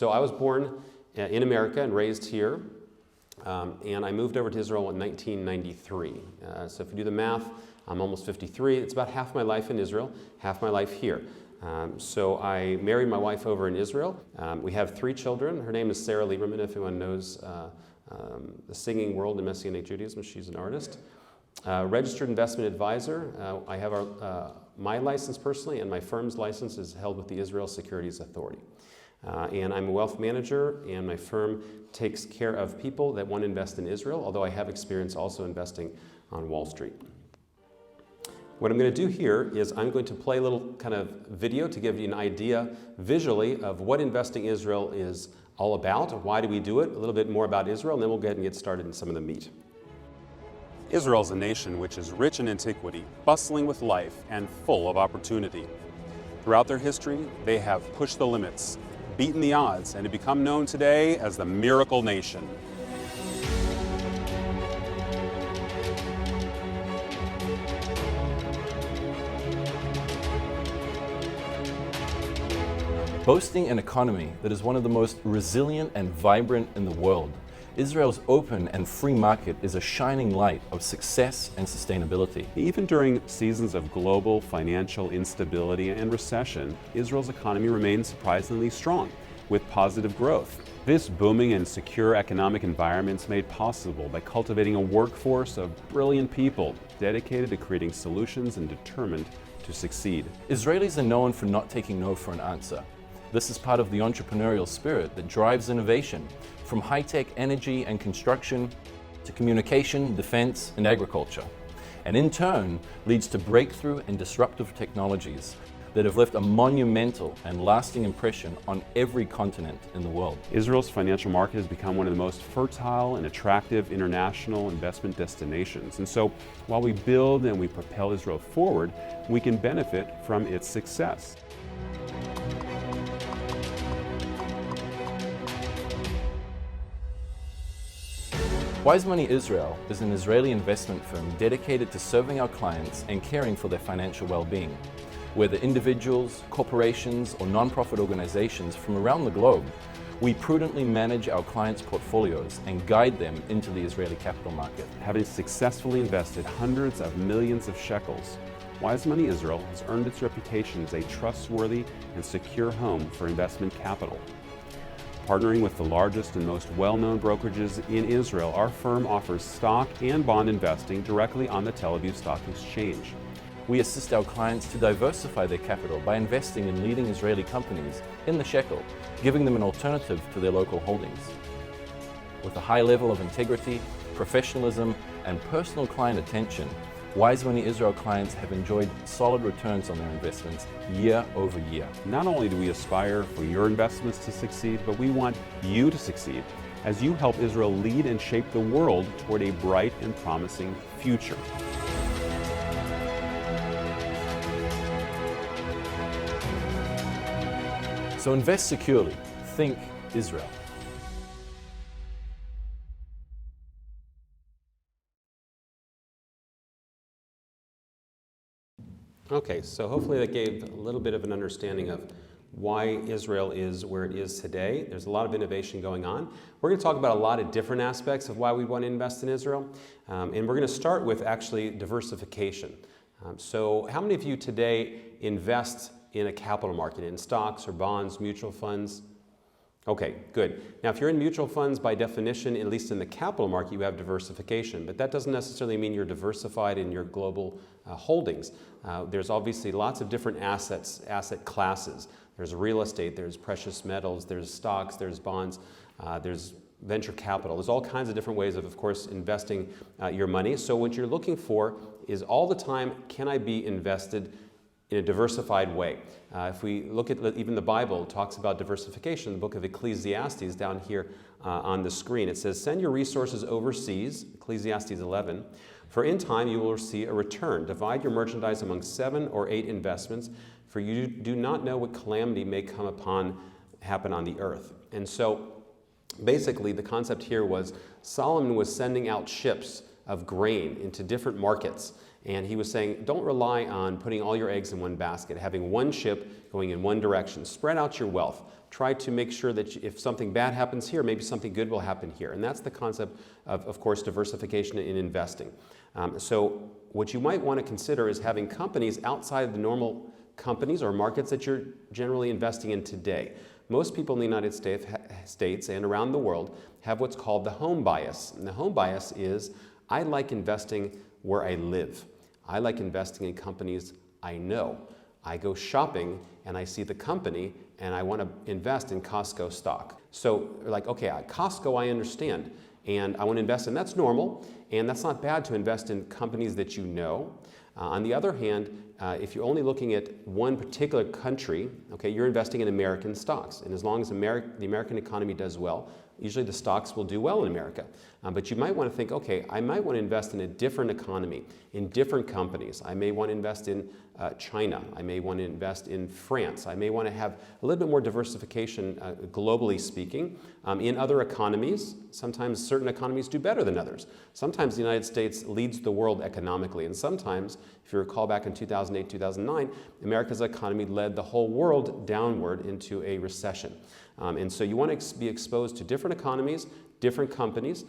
So I was born in America and raised here, and I moved over to Israel in 1993. So if you do the math, I'm almost 53. It's about half my life in Israel, half my life here. So I married my wife over in Israel. We have 3 children. Her name is Sarah Liberman, if anyone knows the singing world in Messianic Judaism. She's an artist. Registered investment advisor. I have my license personally, and my firm's license is held with the Israel Securities Authority. And I'm a wealth manager, and my firm takes care of people that want to invest in Israel, although I have experience also investing on Wall Street. What I'm going to do here is I'm going to play a little kind of video to give you an idea visually of what investing in Israel is all about, why do we do it, a little bit more about Israel, and then we'll go ahead and get started in some of the meat. Israel is a nation which is rich in antiquity, bustling with life, and full of opportunity. Throughout their history, they have pushed the limits, beaten the odds, and have become known today as the Miracle Nation. Boasting an economy that is one of the most resilient and vibrant in the world, Israel's open and free market is a shining light of success and sustainability. Even during seasons of global financial instability and recession, Israel's economy remains surprisingly strong, with positive growth. This booming and secure economic environment is made possible by cultivating a workforce of brilliant people dedicated to creating solutions and determined to succeed. Israelis are known for not taking no for an answer. This is part of the entrepreneurial spirit that drives innovation, from high-tech energy and construction to communication, defense, and agriculture, and in turn leads to breakthrough and disruptive technologies that have left a monumental and lasting impression on every continent in the world. Israel's financial market has become one of the most fertile and attractive international investment destinations. And so while we build and we propel Israel forward, we can benefit from its success. Wise Money Israel is an Israeli investment firm dedicated to serving our clients and caring for their financial well-being. Whether individuals, corporations, or non-profit organizations from around the globe, we prudently manage our clients' portfolios and guide them into the Israeli capital market. Having successfully invested hundreds of millions of shekels, Wise Money Israel has earned its reputation as a trustworthy and secure home for investment capital. Partnering with the largest and most well-known brokerages in Israel, our firm offers stock and bond investing directly on the Tel Aviv Stock Exchange. We assist our clients to diversify their capital by investing in leading Israeli companies in the shekel, giving them an alternative to their local holdings. With a high level of integrity, professionalism, and personal client attention, Wise Money Israel clients have enjoyed solid returns on their investments year over year. Not only do we aspire for your investments to succeed, but we want you to succeed as you help Israel lead and shape the world toward a bright and promising future. So invest securely. Think Israel. Okay, so hopefully that gave a little bit of an understanding of why Israel is where it is today. There's a lot of innovation going on. We're going to talk about a lot of different aspects of why we want to invest in Israel. And we're going to start with actually diversification. So how many of you today invest in a capital market, in stocks or bonds, mutual funds? Okay, good. Now, if you're in mutual funds, by definition, at least in the capital market, you have diversification, but that doesn't necessarily mean you're diversified in your global holdings. There's obviously lots of different asset classes. There's real estate, there's precious metals, there's stocks, there's bonds, there's venture capital. There's all kinds of different ways of course, investing your money. So what you're looking for is all the time, can I be invested in a diversified way? If we look at even the Bible, it talks about diversification. The book of Ecclesiastes down here on the screen, it says, send your resources overseas, Ecclesiastes 11, for in time you will see a return. Divide your merchandise among 7 or 8 investments, for you do not know what calamity may happen on the earth. And so basically the concept here was Solomon was sending out ships of grain into different markets. And he was saying, don't rely on putting all your eggs in one basket, having one ship going in one direction. Spread out your wealth. Try to make sure that if something bad happens here, maybe something good will happen here. And that's the concept of course, diversification in investing. So what you might want to consider is having companies outside of the normal companies or markets that you're generally investing in today. Most people in the United States and around the world have what's called the home bias. And the home bias is, I like investing where I live. I like investing in companies I know. I go shopping and I see the company and I want to invest in Costco stock. So like, okay, Costco I understand and I want to invest in, that's normal, and that's not bad to invest in companies that you know. On the other hand, if you're only looking at one particular country, okay, you're investing in American stocks, and as long as the American economy does well, usually the stocks will do well in America. But you might want to think, okay, I might want to invest in a different economy, in different companies. I may want to invest in China. I may want to invest in France. I may want to have a little bit more diversification, globally speaking, in other economies. Sometimes certain economies do better than others. Sometimes the United States leads the world economically, and sometimes, if you recall back in 2008, 2009, America's economy led the whole world downward into a recession. And so you want to be exposed to different economies, different companies.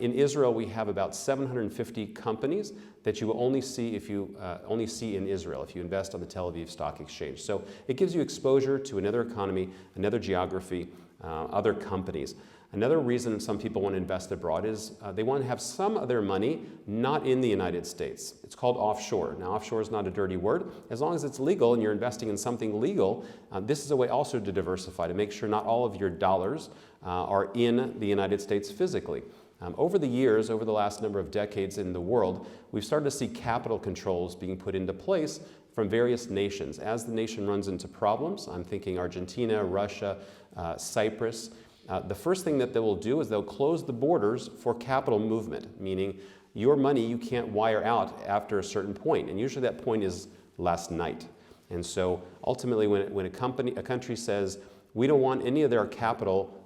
In Israel, we have about 750 companies that you will only see if you only see in Israel if you invest on the Tel Aviv Stock Exchange. So it gives you exposure to another economy, another geography, other companies. Another reason some people want to invest abroad is they want to have some of their money not in the United States. It's called offshore. Now, offshore is not a dirty word. As long as it's legal and you're investing in something legal, this is a way also to diversify, to make sure not all of your dollars are in the United States physically. Over the years, over the last number of decades in the world, we've started to see capital controls being put into place from various nations. As the nation runs into problems, I'm thinking Argentina, Russia, Cyprus, the first thing that they will do is they'll close the borders for capital movement, meaning your money you can't wire out after a certain point, and usually that point is last night. And so ultimately when a country says, we don't want any of their capital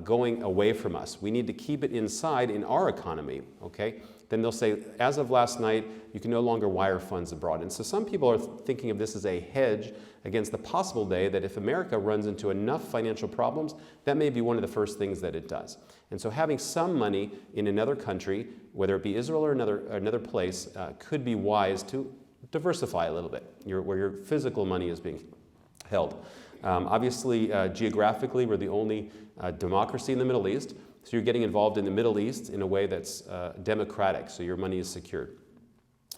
going away from us, we need to keep it inside in our economy, okay? Then they'll say, as of last night, you can no longer wire funds abroad. And so some people are thinking of this as a hedge against the possible day that if America runs into enough financial problems, that may be one of the first things that it does. And so having some money in another country, whether it be Israel or another place, could be wise to diversify a little bit, where your physical money is being held. Obviously, geographically, we're the only democracy in the Middle East. So you're getting involved in the Middle East in a way that's democratic, so your money is secured.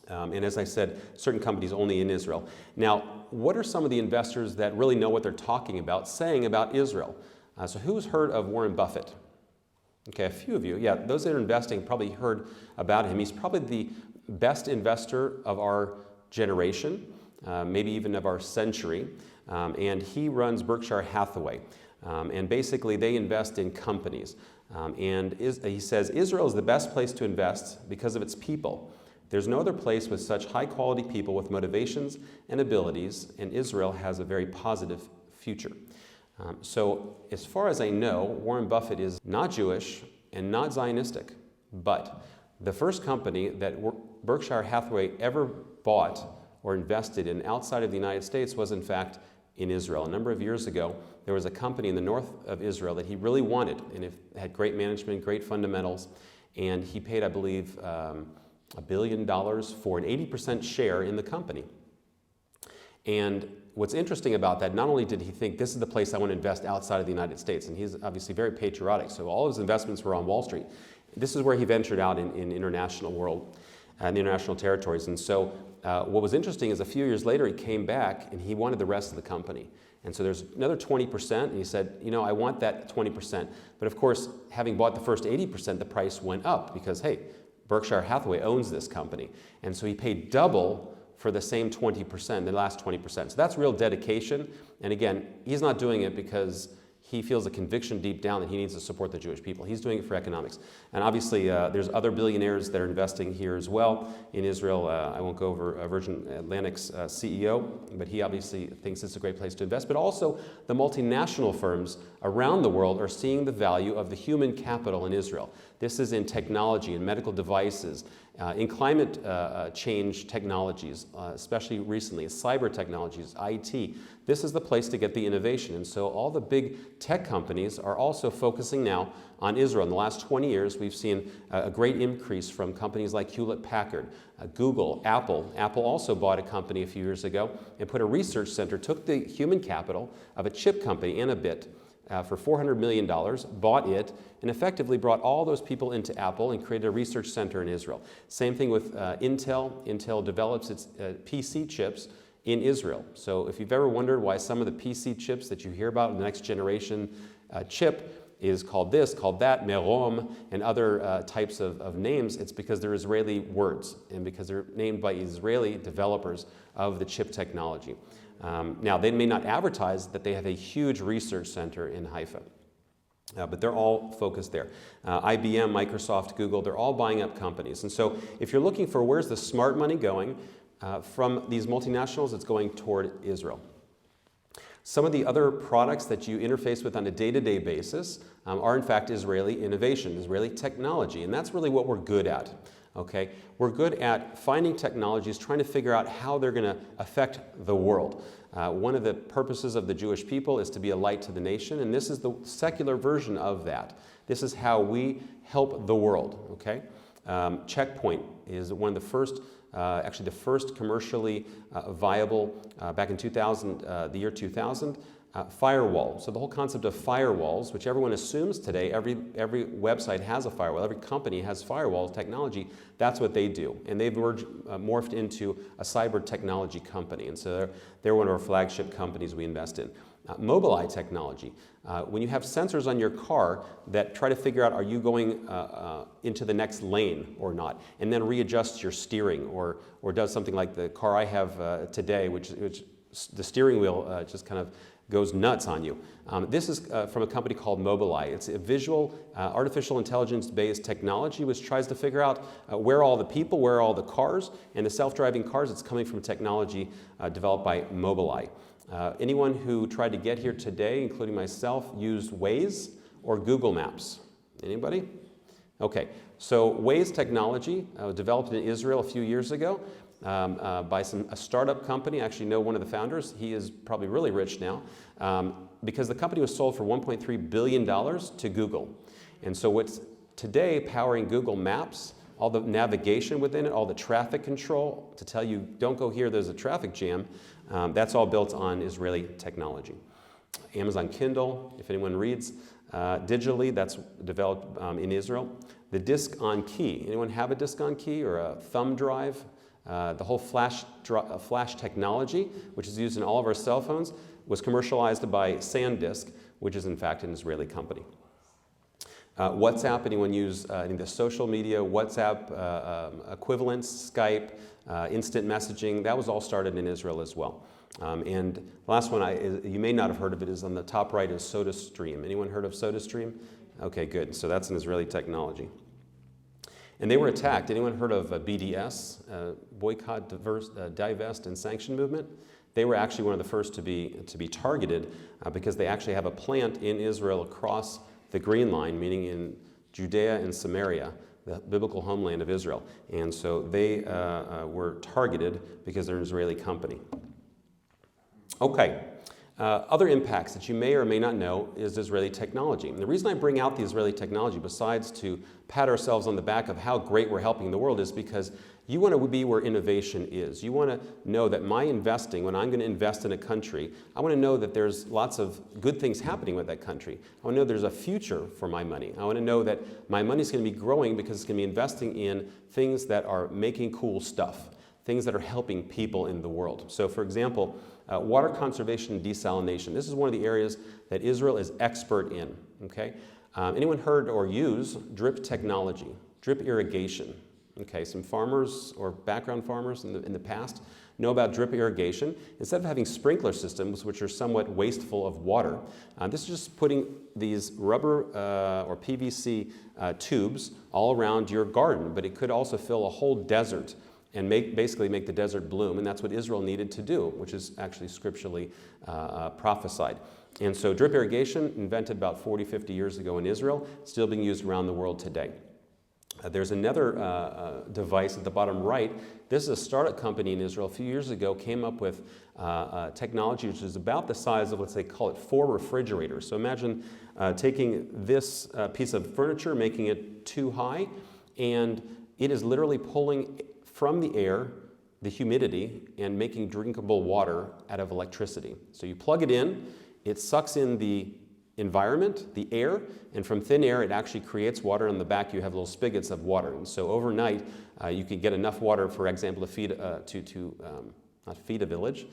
And as I said, certain companies only in Israel. Now, what are some of the investors that really know what they're talking about saying about Israel? So who's heard of Warren Buffett? Okay, a few of you. Yeah, those that are investing probably heard about him. He's probably the best investor of our generation, maybe even of our century. And he runs Berkshire Hathaway. And basically, they invest in companies. He says, Israel is the best place to invest because of its people. There's no other place with such high-quality people with motivations and abilities, and Israel has a very positive future. So as far as I know, Warren Buffett is not Jewish and not Zionistic, but the first company that Berkshire Hathaway ever bought or invested in outside of the United States was, in fact, in Israel. A number of years ago, there was a company in the north of Israel that he really wanted, and it had great management, great fundamentals, and he paid, I believe, $1 billion for an 80% share in the company. And what's interesting about that, not only did he think this is the place I want to invest outside of the United States, and he's obviously very patriotic, so all his investments were on Wall Street. This is where he ventured out in international world, in the international territories. And so what was interesting is a few years later he came back and he wanted the rest of the company. And so there's another 20%, and he said, you know, I want that 20%. But of course, having bought the first 80%, the price went up because, hey, Berkshire Hathaway owns this company. And so he paid double for the same 20%, the last 20%. So that's real dedication. And again, he's not doing it because he feels a conviction deep down that he needs to support the Jewish people. He's doing it for economics. And obviously, there's other billionaires that are investing here as well in Israel. I won't go over Virgin Atlantic's CEO, but he obviously thinks it's a great place to invest. But also, the multinational firms around the world are seeing the value of the human capital in Israel. This is in technology, in medical devices, in climate change technologies, especially recently, cyber technologies, IT. This is the place to get the innovation. And so all the big tech companies are also focusing now on Israel. In the last 20 years, we've seen a great increase from companies like Hewlett-Packard, Google, Apple. Apple also bought a company a few years ago and put a research center, took the human capital of a chip company, Anabit, for $400 million, bought it, and effectively brought all those people into Apple and created a research center in Israel. Same thing with Intel. Intel develops its PC chips in Israel. So if you've ever wondered why some of the PC chips that you hear about in the next generation chip is called this, called that, Merom, and other types of names, it's because they're Israeli words and because they're named by Israeli developers of the chip technology. Now, they may not advertise that they have a huge research center in Haifa, but they're all focused there. IBM, Microsoft, Google, they're all buying up companies. And so if you're looking for where's the smart money going from these multinationals, it's going toward Israel. Some of the other products that you interface with on a day-to-day basis are in fact Israeli innovation, Israeli technology, and that's really what we're good at. Okay, we're good at finding technologies, trying to figure out how they're going to affect the world. One of the purposes of the Jewish people is to be a light to the nation, and this is the secular version of that. This is how we help the world. Okay, Checkpoint is one of the first, actually the first commercially viable back in 2000, the year 2000. Firewall. So the whole concept of firewalls, which everyone assumes today, every website has a firewall, every company has firewall technology, that's what they do. And they've morphed into a cyber technology company. And so they're one of our flagship companies we invest in. Mobileye technology. When you have sensors on your car that try to figure out are you going into the next lane or not, and then readjusts your steering or does something like the car I have today, which the steering wheel just kind of goes nuts on you. This is from a company called Mobileye. It's a visual, artificial intelligence-based technology which tries to figure out where are all the people, where are all the cars, and the self-driving cars, it's coming from technology developed by Mobileye. Anyone who tried to get here today, including myself, used Waze or Google Maps? Anybody? Okay, so Waze technology was developed in Israel a few years ago. By a startup company. I actually know one of the founders. He is probably really rich now because the company was sold for $1.3 billion to Google. And so what's today powering Google Maps, all the navigation within it, all the traffic control to tell you don't go here, there's a traffic jam, that's all built on Israeli technology. Amazon Kindle, if anyone reads digitally, that's developed in Israel. The disk on key. Anyone have a disk on key or a thumb drive? The whole flash technology, which is used in all of our cell phones, was commercialized by SanDisk, which is in fact an Israeli company. WhatsApp, anyone use any of the social media, WhatsApp equivalents, Skype, instant messaging, that was all started in Israel as well. And the last one, you may not have heard of it, is on the top right is SodaStream. Anyone heard of SodaStream? Okay, good. So that's an Israeli technology. And they were attacked. Anyone heard of BDS, Boycott, Divest, and Sanction Movement? They were actually one of the first to be targeted because they actually have a plant in Israel across the Green Line, meaning in Judea and Samaria, the biblical homeland of Israel. And so they were targeted because they're an Israeli company. Okay. Other impacts that you may or may not know is Israeli technology. And the reason I bring out the Israeli technology, besides to pat ourselves on the back of how great we're helping the world, is because you want to be where innovation is. You want to know that my investing, when I'm going to invest in a country, I want to know that there's lots of good things happening with that country. I want to know there's a future for my money. I want to know that my money is going to be growing because it's going to be investing in things that are making cool stuff, things that are helping people in the world. So for example, water conservation and desalination. This is one of the areas that Israel is expert in. Okay? Anyone heard or use drip technology, drip irrigation? Okay, some farmers or background farmers in the past know about drip irrigation. Instead of having sprinkler systems, which are somewhat wasteful of water, this is just putting these rubber or PVC tubes all around your garden, but it could also fill a whole desert and basically make the desert bloom, and that's what Israel needed to do, which is actually scripturally prophesied. And so drip irrigation, invented about 40, 50 years ago in Israel, still being used around the world today. There's another device at the bottom right. This is a startup company in Israel a few years ago, came up with technology which is about the size of, let's say, call it 4 refrigerators. So imagine taking this piece of furniture, making it too high, and it is literally pulling from the air the humidity and making drinkable water out of electricity. So you plug it in, it sucks in the environment, the air, and from thin air it actually creates water. On the back you have little spigots of water, and so overnight you can get enough water, for example, to feed not feed a village,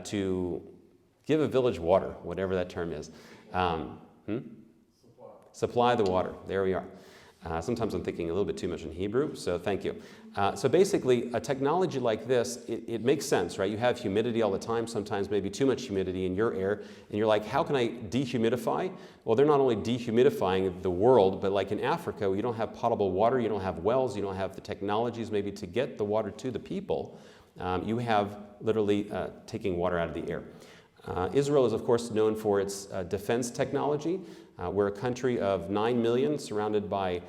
to give a village water, whatever that term is. Supply the water. There we are. Sometimes I'm thinking a little bit too much in Hebrew, so thank you. So basically, a technology like this, it makes sense, right? You have humidity all the time, sometimes maybe too much humidity in your air, and you're like, how can I dehumidify? Well, they're not only dehumidifying the world, but like in Africa, you don't have potable water, you don't have wells, you don't have the technologies maybe to get the water to the people. You have literally taking water out of the air. Israel is, of course, known for its defense technology. We're a country of 9 million, surrounded by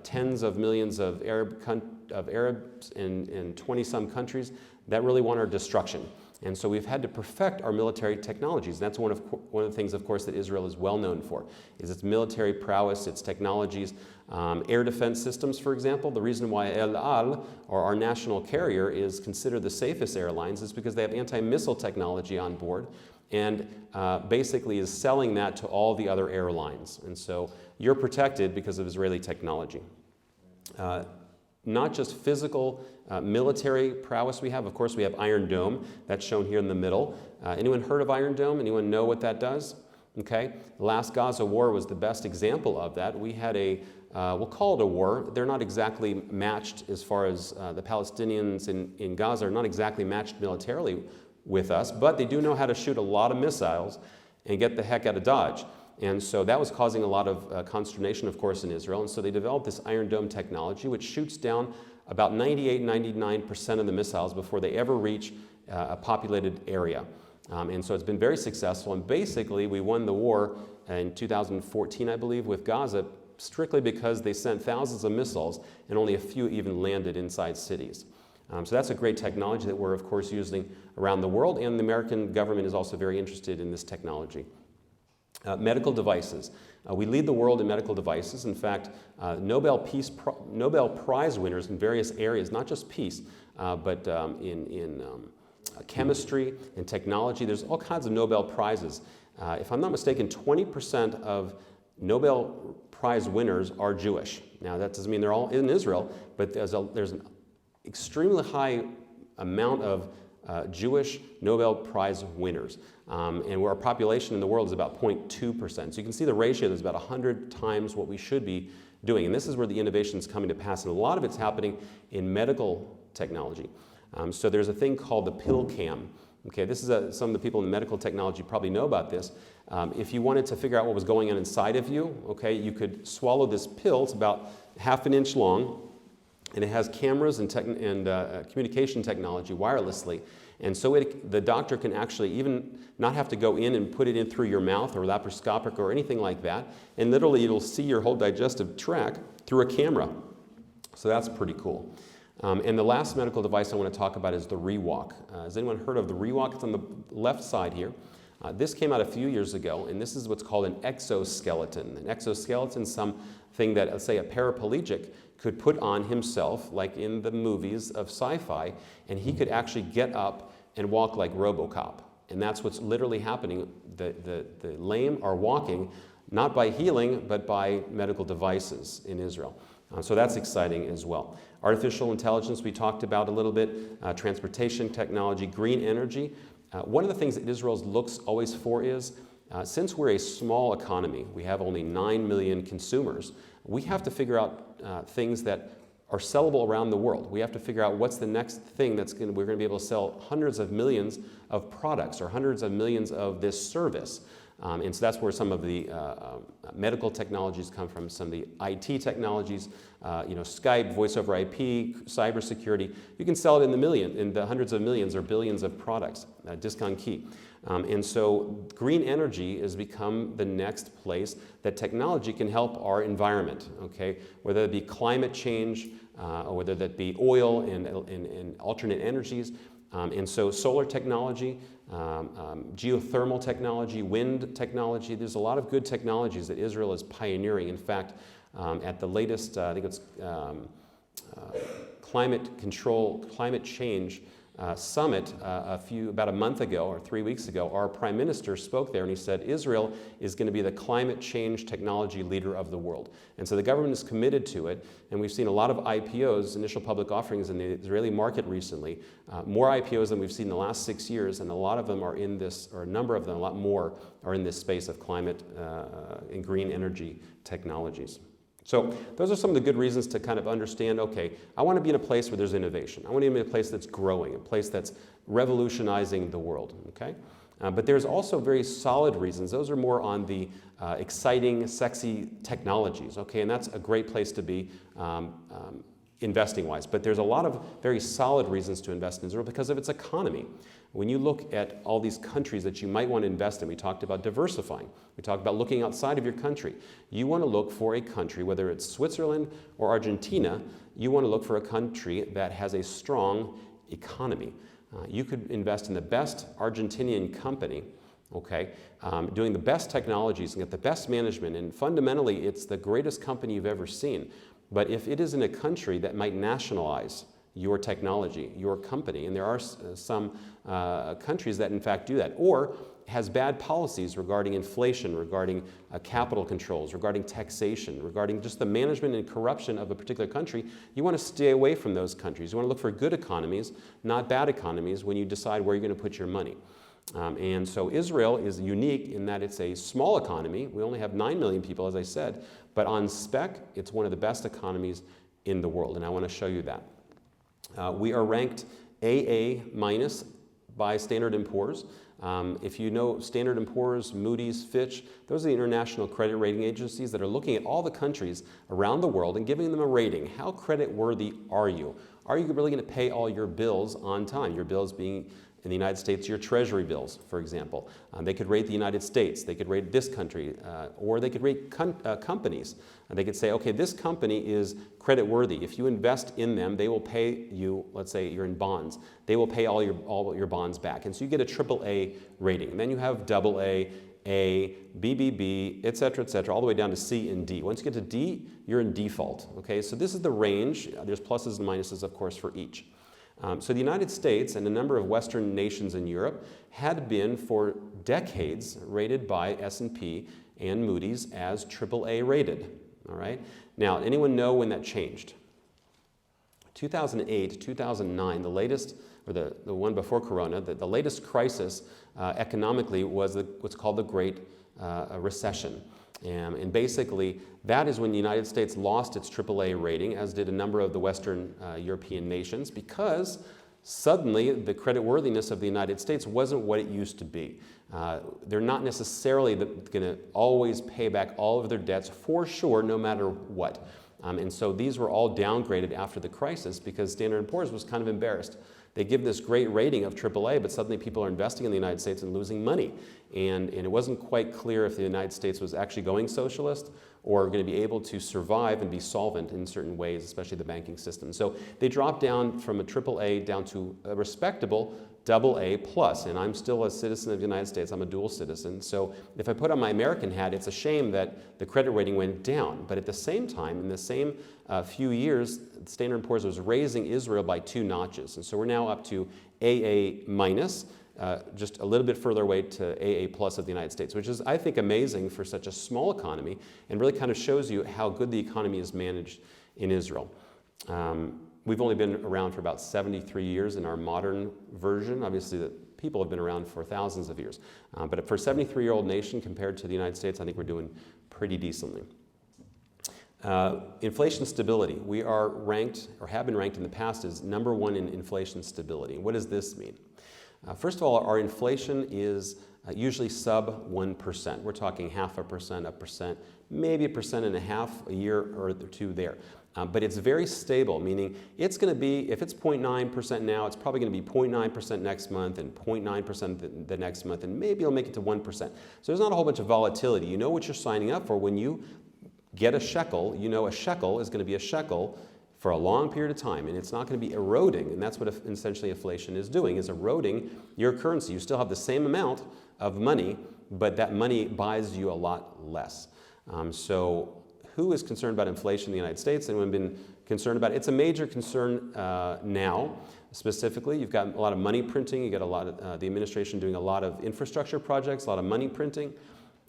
tens of millions of Arabs in 20-some countries that really want our destruction. And so we've had to perfect our military technologies. That's one of the things, of course, that Israel is well known for, is its military prowess, its technologies. Air defense systems, for example. The reason why El Al, or our national carrier, is considered the safest airlines is because they have anti-missile technology on board, and basically is selling that to all the other airlines. And so you're protected because of Israeli technology. Not just physical military prowess we have. Of course, we have Iron Dome. That's shown here in the middle. Anyone heard of Iron Dome? Anyone know what that does? Okay. The last Gaza war was the best example of that. We had we'll call it a war. They're not exactly matched as far as the Palestinians in Gaza are not exactly matched militarily with us, but they do know how to shoot a lot of missiles and get the heck out of Dodge. And so that was causing a lot of consternation, of course, in Israel. And so they developed this Iron Dome technology, which shoots down about 99% of the missiles before they ever reach a populated area. And so it's been very successful. And basically, we won the war in 2014, I believe, with Gaza, strictly because they sent thousands of missiles and only a few even landed inside cities. So that's a great technology that we're, of course, using around the world, and the American government is also very interested in this technology. Medical devices. We lead the world in medical devices. In fact, Nobel Prize winners in various areas, not just peace, but in chemistry and technology. There's all kinds of Nobel Prizes. If I'm not mistaken, 20% of Nobel Prize winners are Jewish. Now, that doesn't mean they're all in Israel, but there's an extremely high amount of Jewish Nobel Prize winners. And our population in the world is about 0.2%. So you can see the ratio is about 100 times what we should be doing. And this is where the innovation is coming to pass. And a lot of it's happening in medical technology. So there's a thing called the pill cam. Okay, this is some of the people in medical technology probably know about this. If you wanted to figure out what was going on inside of you, okay, you could swallow this pill. It's about ½ an inch long. And it has cameras and communication technology wirelessly. And so the doctor can actually even not have to go in and put it in through your mouth or laparoscopic or anything like that. And literally it'll see your whole digestive tract through a camera. So that's pretty cool. And the last medical device I want to talk about is the Rewalk. Has anyone heard of the Rewalk? It's on the left side here. This came out a few years ago, and this is what's called an exoskeleton. An exoskeleton is something that, let's say, a paraplegic could put on himself, like in the movies of sci-fi, and he could actually get up and walk like RoboCop. And that's what's literally happening. The lame are walking, not by healing, but by medical devices in Israel. So that's exciting as well. Artificial intelligence, we talked about a little bit, transportation technology, green energy. One of the things that Israel looks always for is, since we're a small economy, we have only 9 million consumers, we have to figure out things that are sellable around the world. We have to figure out what's the next thing we're going to be able to sell hundreds of millions of products or hundreds of millions of this service. And so that's where some of the medical technologies come from, some of the IT technologies, Skype, voice over IP, cybersecurity. You can sell it in the hundreds of millions or billions of products, discount key. And so green energy has become the next place that technology can help our environment, okay? Whether it be climate change or whether that be oil and alternate energies. And so solar technology, geothermal technology, wind technology, there's a lot of good technologies that Israel is pioneering. In fact, at the latest, I think it's climate change summit about a month ago or 3 weeks ago, our prime minister spoke there and he said Israel is going to be the climate change technology leader of the world. And so the government is committed to it, and we've seen a lot of IPOs, initial public offerings in the Israeli market recently, more IPOs than we've seen in the last 6 years, and a lot of them are in this, or a number of them, a lot more, are in this space of climate and green energy technologies. So those are some of the good reasons to kind of understand, okay, I want to be in a place where there's innovation. I want to be in a place that's growing, a place that's revolutionizing the world, okay? But there's also very solid reasons. Those are more on the exciting, sexy technologies, okay? And that's a great place to be investing-wise. But there's a lot of very solid reasons to invest in Israel because of its economy. When you look at all these countries that you might want to invest in, we talked about diversifying. We talked about looking outside of your country. You want to look for a country, whether it's Switzerland or Argentina, you want to look for a country that has a strong economy. You could invest in the best Argentinian company, okay, doing the best technologies and get the best management, and fundamentally it's the greatest company you've ever seen. But if it is in a country that might nationalize your technology, your company, and there are some countries that in fact do that, or has bad policies regarding inflation, regarding capital controls, regarding taxation, regarding just the management and corruption of a particular country, you want to stay away from those countries. You want to look for good economies, not bad economies, when you decide where you're going to put your money. And so Israel is unique in that it's a small economy. We only have 9 million people, as I said, but on spec, it's one of the best economies in the world, and I want to show you that. We are ranked AA- by Standard & Poor's. If you know Standard & Poor's, Moody's, Fitch, those are the international credit rating agencies that are looking at all the countries around the world and giving them a rating. How credit worthy are you? Are you really going to pay all your bills on time? Your bills being, in the United States, your treasury bills, for example. They could rate the United States, they could rate this country, or they could rate companies. They could say, okay, this company is credit worthy. If you invest in them, they will pay you, let's say you're in bonds, they will pay all your bonds back. And so you get a AAA rating. And then you have AA, A, BBB, et cetera, all the way down to C and D. Once you get to D, you're in default. Okay, so this is the range. There's pluses and minuses, of course, for each. So the United States and a number of Western nations in Europe had been for decades rated by S&P and Moody's as AAA rated. All right. Now, anyone know when that changed? 2008, 2009, the latest, or the one before Corona, the latest crisis economically was what's called the Great Recession. And basically, that is when the United States lost its AAA rating, as did a number of the Western European nations, because suddenly the creditworthiness of the United States wasn't what it used to be. They're not necessarily going to always pay back all of their debts for sure, no matter what. And so these were all downgraded after the crisis because Standard & Poor's was kind of embarrassed. They give this great rating of AAA, but suddenly people are investing in the United States and losing money. And it wasn't quite clear if the United States was actually going socialist or going to be able to survive and be solvent in certain ways, especially the banking system. So they dropped down from a AAA down to a respectable AA+, and I'm still a citizen of the United States. I'm a dual citizen. So if I put on my American hat, it's a shame that the credit rating went down. But at the same time, in the same few years, Standard & Poor's was raising Israel by 2 notches. And so we're now up to AA-, just a little bit further away to AA+ of the United States, which is, I think, amazing for such a small economy and really kind of shows you how good the economy is managed in Israel. We've only been around for about 73 years in our modern version. Obviously, the people have been around for thousands of years. But for a 73-year-old nation compared to the United States, I think we're doing pretty decently. Inflation stability. We are ranked, or have been ranked in the past, as number one in inflation stability. What does this mean? First of all, our inflation is usually sub 1%. We're talking 0.5%, 1%, maybe 1.5% a year or two there. But it's very stable, meaning it's going to be, if it's 0.9% now, it's probably going to be 0.9% next month and 0.9% the next month, and maybe it'll make it to 1%. So there's not a whole bunch of volatility. You know what you're signing up for. When you get a shekel, you know a shekel is going to be a shekel for a long period of time, and it's not going to be eroding, and that's what essentially inflation is doing, is eroding your currency. You still have the same amount of money, but that money buys you a lot less. So who is concerned about inflation in the United States? Anyone been concerned about it? It's a major concern now. Specifically, you've got a lot of money printing. You've got a lot of the administration doing a lot of infrastructure projects, a lot of money printing,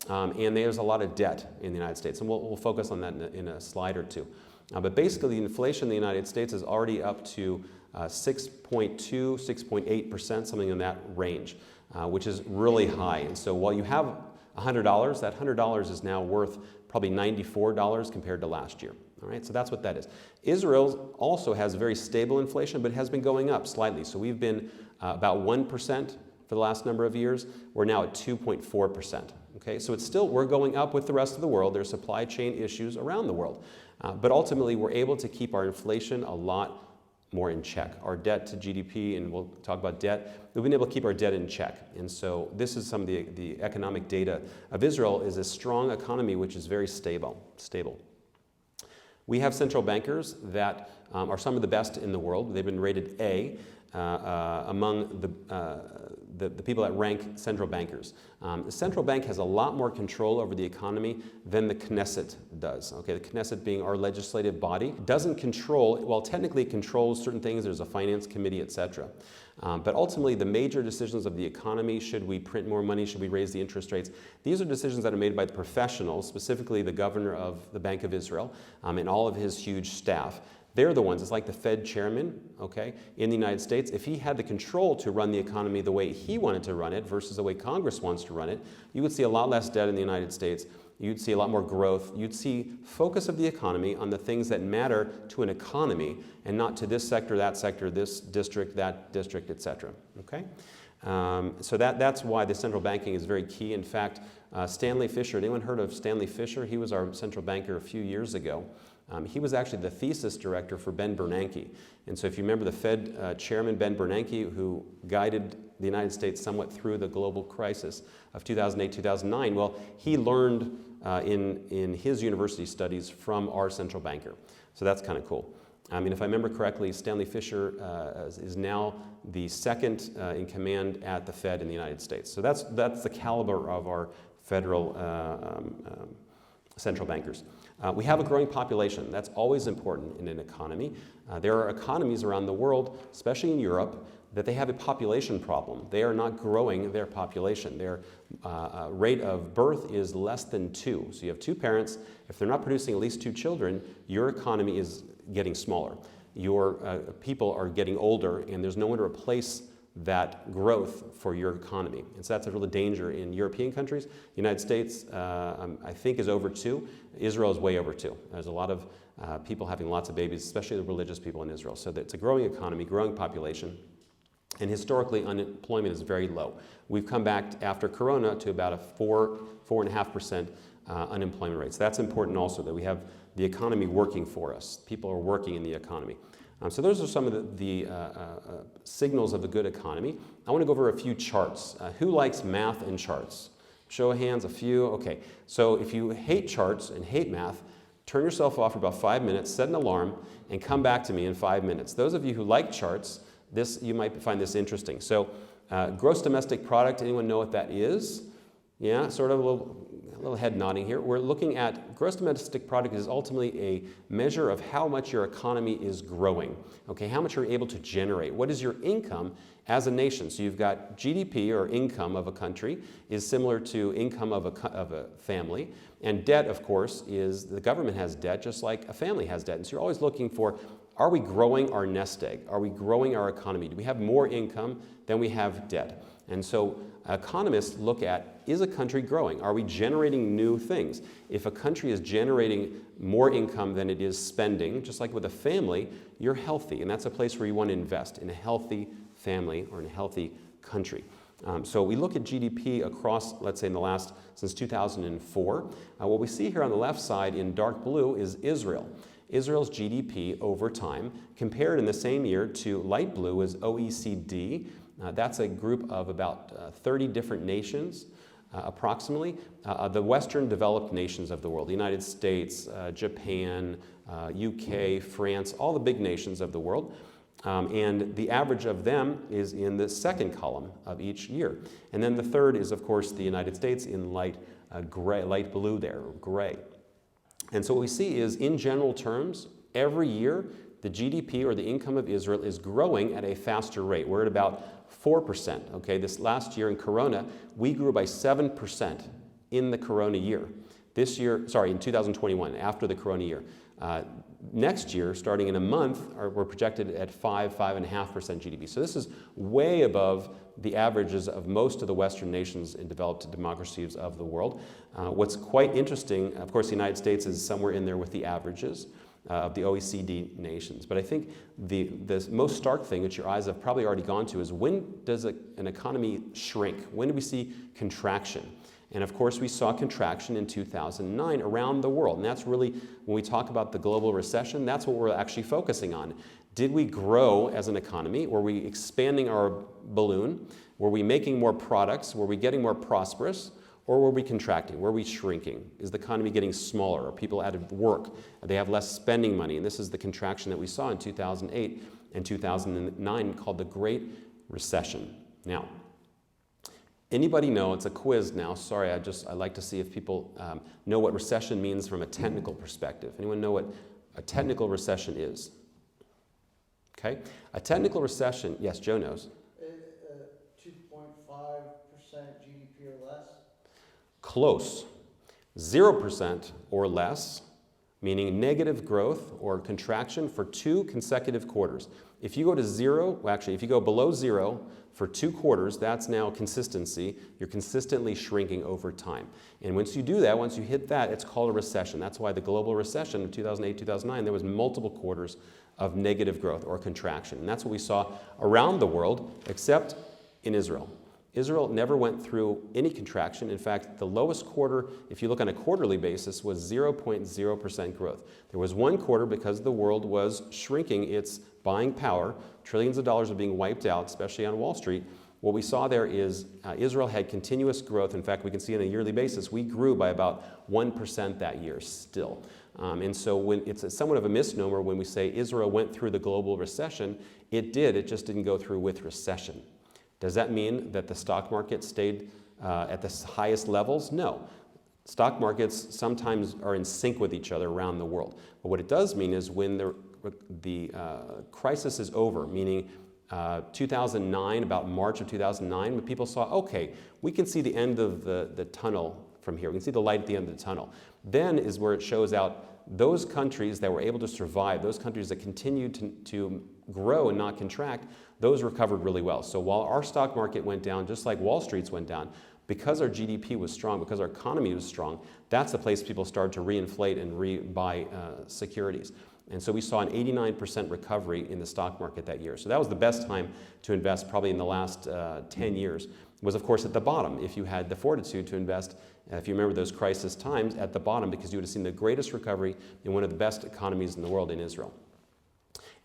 and there's a lot of debt in the United States. And we'll focus on that in a slide or two. But basically, the inflation in the United States is already up to 6.2, 6.8%, something in that range, which is really high. And so while you have $100, that $100 is now worth probably $94 compared to last year. All right, so that's what that is. Israel also has very stable inflation, but has been going up slightly. So we've been about 1% for the last number of years. We're now at 2.4%. Okay, so it's still, we're going up with the rest of the world. There's supply chain issues around the world. But ultimately, we're able to keep our inflation a lot more in check. Our debt to GDP, and we'll talk about debt, we've been able to keep our debt in check. And so this is some of the economic data of Israel, is a strong economy which is very stable. We have central bankers that are some of the best in the world. They've been rated A among the people that rank central bankers. The central bank has a lot more control over the economy than the Knesset does. Okay, the Knesset being our legislative body doesn't control, well, technically it controls certain things. There's a finance committee, etc. But ultimately, the major decisions of the economy, should we print more money, should we raise the interest rates, these are decisions that are made by the professionals, specifically the governor of the Bank of Israel and all of his huge staff. They're the ones, it's like the Fed chairman, okay, in the United States. If he had the control to run the economy the way he wanted to run it versus the way Congress wants to run it, you would see a lot less debt in the United States. You'd see a lot more growth. You'd see focus of the economy on the things that matter to an economy and not to this sector, this district, that district, etc. Okay? So that's why the central banking is very key. In fact, Stanley Fischer, anyone heard of Stanley Fischer? He was our central banker a few years ago. He was actually the thesis director for Ben Bernanke. And so if you remember the Fed chairman, Ben Bernanke, who guided the United States somewhat through the global crisis of 2008, 2009, well, he learned in his university studies from our central banker. So that's kind of cool. I mean, if I remember correctly, Stanley Fischer is now the second in command at the Fed in the United States. So that's the caliber of our federal central bankers. We have a growing population. That's always important in an economy. There are economies around the world, especially in Europe, that they have a population problem. They are not growing their population. Their rate of birth is less than 2. So you have 2 parents. If they're not producing at least 2 children, your economy is getting smaller. Your people are getting older, and there's no one to replace that growth for your economy. And so that's a real danger in European countries. The United States, I think, is over 2. Israel is way over 2. There's a lot of people having lots of babies, especially the religious people in Israel. So it's a growing economy, growing population. And historically, unemployment is very low. We've come back after Corona to about a 4.5% unemployment rate. So that's important also, that we have the economy working for us. People are working in the economy. So those are some of the signals of a good economy. I want to go over a few charts. Who likes math and charts? Show of hands, a few. Okay, so if you hate charts and hate math, turn yourself off for about 5 minutes, set an alarm, and come back to me in 5 minutes. Those of you who like charts, you might find this interesting. So gross domestic product, anyone know what that is? Yeah, sort of a little head nodding here. We're looking at gross domestic product is ultimately a measure of how much your economy is growing. Okay, how much you're able to generate. What is your income as a nation? So you've got GDP, or income of a country, is similar to income of a family. And debt, of course, is the government has debt just like a family has debt. And so you're always looking for, are we growing our nest egg? Are we growing our economy? Do we have more income than we have debt? And so economists look at, is a country growing? Are we generating new things? If a country is generating more income than it is spending, just like with a family, you're healthy. And that's a place where you want to invest, in a healthy family or in a healthy country. So we look at GDP across, let's say, since 2004. What we see here on the left side in dark blue is Israel. Israel's GDP over time, compared in the same year to light blue is OECD. That's a group of about 30 different nations, approximately. The Western developed nations of the world, the United States, Japan, UK, France, all the big nations of the world. And the average of them is in the second column of each year. And then the third is, of course, the United States in light blue there, gray. And so what we see is, in general terms, every year, the GDP or the income of Israel is growing at a faster rate. We're at about 4%. Okay, this last year in Corona, we grew by 7% in the Corona year. This year, in 2021, after the Corona year. Next year, starting in a month, we're projected at 5.5% GDP. So this is way above the averages of most of the Western nations and developed democracies of the world. What's quite interesting, of course, the United States is somewhere in there with the averages of the OECD nations. But I think the most stark thing that your eyes have probably already gone to is, when does an economy shrink? When do we see contraction? And of course, we saw contraction in 2009 around the world. And that's really, when we talk about the global recession, that's what we're actually focusing on. Did we grow as an economy? Were we expanding our balloon? Were we making more products? Were we getting more prosperous? Or were we contracting? Were we shrinking? Is the economy getting smaller? Are people out of work? They have less spending money? And this is the contraction that we saw in 2008 and 2009, called the Great Recession. Now, anybody know, it's a quiz now, sorry, I like to see if people know what recession means from a technical perspective. Anyone know what a technical recession is? Okay, a technical recession, yes, Joe knows. 2.5% GDP or less? Close. 0% or less, meaning negative growth or contraction for 2 consecutive quarters. If you go to zero, if you go below zero for 2 quarters, that's now consistency. You're consistently shrinking over time. And once you do that, once you hit that, it's called a recession. That's why the global recession of 2008, 2009, there was multiple quarters of negative growth or contraction. And that's what we saw around the world, except in Israel. Israel never went through any contraction. In fact, the lowest quarter, if you look on a quarterly basis, was 0.0% growth. There was one quarter, because the world was shrinking its buying power, trillions of dollars were being wiped out, especially on Wall Street. What we saw there is Israel had continuous growth. In fact, we can see on a yearly basis, we grew by about 1% that year still. And so it's somewhat of a misnomer when we say Israel went through the global recession. It did, it just didn't go through with recession. Does that mean that the stock market stayed at the highest levels? No. Stock markets sometimes are in sync with each other around the world. But what it does mean is, when the crisis is over, meaning 2009, about March of 2009, when people saw, okay, we can see the end of the tunnel from here. We can see the light at the end of the tunnel. Then is where it shows out those countries that were able to survive, those countries that continued to grow and not contract, those recovered really well. So while our stock market went down, just like Wall Street's went down, because our GDP was strong, because our economy was strong, that's the place people started to reinflate and rebuy securities. And so we saw an 89% recovery in the stock market that year. So that was the best time to invest, probably in the last 10 years, was of course at the bottom, if you had the fortitude to invest, if you remember those crisis times, at the bottom, because you would have seen the greatest recovery in one of the best economies in the world, in Israel.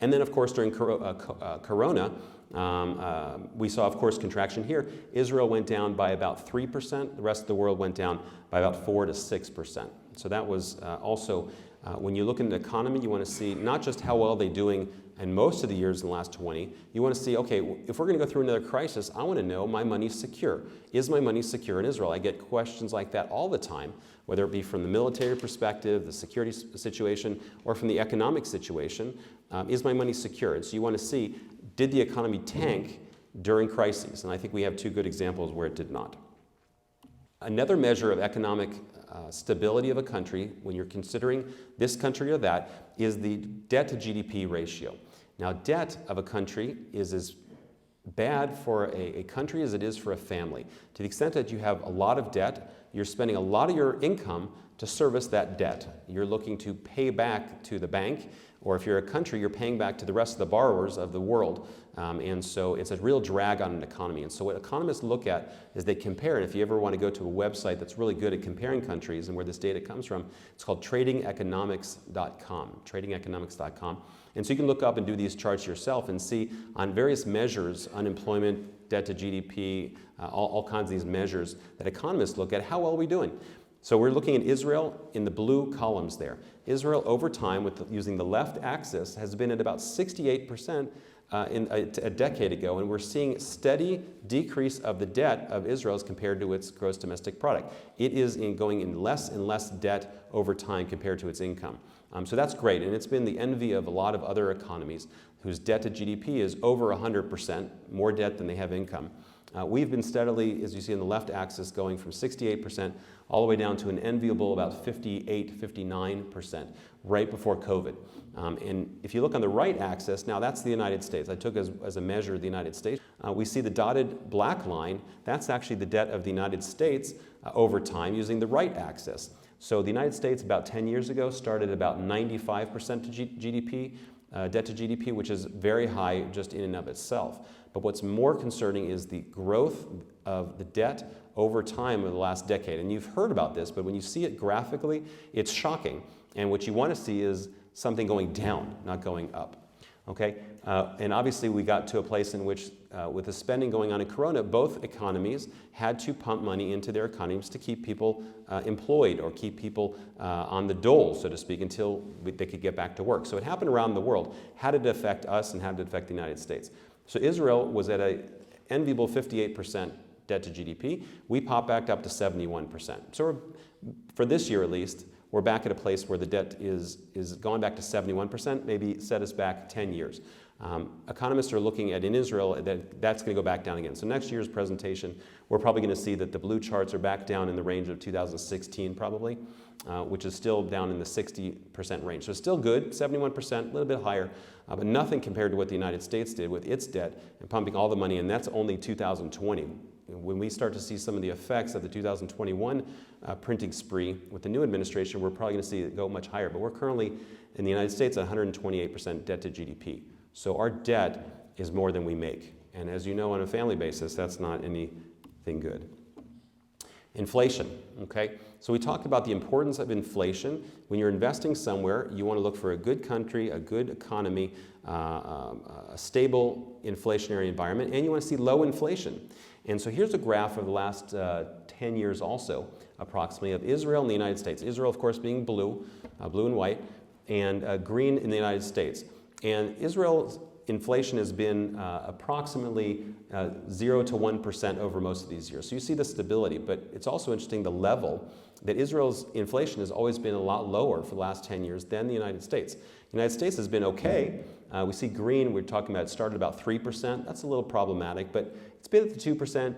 And then, of course, during Corona, we saw, of course, contraction here. Israel went down by about 3%. The rest of the world went down by about 4 to 6%. So that was also, when you look at the economy, you want to see not just how well they're doing in most of the years in the last 20. You want to see, okay, if we're going to go through another crisis, I want to know my money's secure. Is my money secure in Israel? I get questions like that all the time, whether it be from the military perspective, the security situation, or from the economic situation. Is my money secure? And so you want to see, did the economy tank during crises? And I think we have 2 good examples where it did not. Another measure of economic stability of a country, when you're considering this country or that, is the debt to GDP ratio. Now, debt of a country is as bad for a country as it is for a family. To the extent that you have a lot of debt, you're spending a lot of your income to service that debt. You're looking to pay back to the bank, or if you're a country, you're paying back to the rest of the borrowers of the world. And so it's a real drag on an economy. And so what economists look at is they compare, and if you ever want to go to a website that's really good at comparing countries and where this data comes from, it's called tradingeconomics.com, tradingeconomics.com. And so you can look up and do these charts yourself and see on various measures, unemployment, debt to GDP, all kinds of these measures that economists look at, how well are we doing? So we're looking at Israel in the blue columns there. Israel over time, using the left axis, has been at about 68% a decade ago, and we're seeing steady decrease of the debt of Israel as compared to its gross domestic product. It is going in less and less debt over time compared to its income. So that's great, and it's been the envy of a lot of other economies whose debt to GDP is over 100%, more debt than they have income. We've been steadily, as you see on the left axis, going from 68% all the way down to an enviable about 58, 59% right before COVID. And if you look on the right axis, now that's the United States. I took as a measure the United States. We see the dotted black line. That's actually the debt of the United States over time using the right axis. So the United States about 10 years ago started about 95% to GDP, debt to GDP, which is very high just in and of itself. But what's more concerning is the growth of the debt over time over the last decade. And you've heard about this, but when you see it graphically, it's shocking. And what you want to see is something going down, not going up. Okay? And obviously we got to a place in which, with the spending going on in Corona, both economies had to pump money into their economies to keep people employed or keep people on the dole, so to speak, until they could get back to work. So it happened around the world. How did it affect us and how did it affect the United States? So Israel was at an enviable 58% debt to GDP. We popped back up to 71%. So for this year at least, we're back at a place where the debt is going back to 71%, maybe set us back 10 years. Economists are looking at in Israel that's going to go back down again. So next year's presentation, we're probably going to see that the blue charts are back down in the range of 2016 probably, which is still down in the 60% range. So still good, 71%, a little bit higher, but nothing compared to what the United States did with its debt and pumping all the money, and that's only 2020. When we start to see some of the effects of the 2021 printing spree with the new administration, we're probably going to see it go much higher. But we're currently in the United States at 128% debt to GDP. So our debt is more than we make. And as you know, on a family basis, that's not anything good. Inflation, okay? So we talked about the importance of inflation. When you're investing somewhere, you want to look for a good country, a good economy, a stable inflationary environment, and you want to see low inflation. And so here's a graph of the last 10 years also, approximately, of Israel and the United States. Israel, of course, being blue, blue and white, and green in the United States. And Israel's inflation has been approximately 0 to 1% over most of these years. So you see the stability, but it's also interesting the level that Israel's inflation has always been a lot lower for the last 10 years than the United States. The United States has been okay. We see green, we're talking about it started about 3%. That's a little problematic, but it's been at the 2%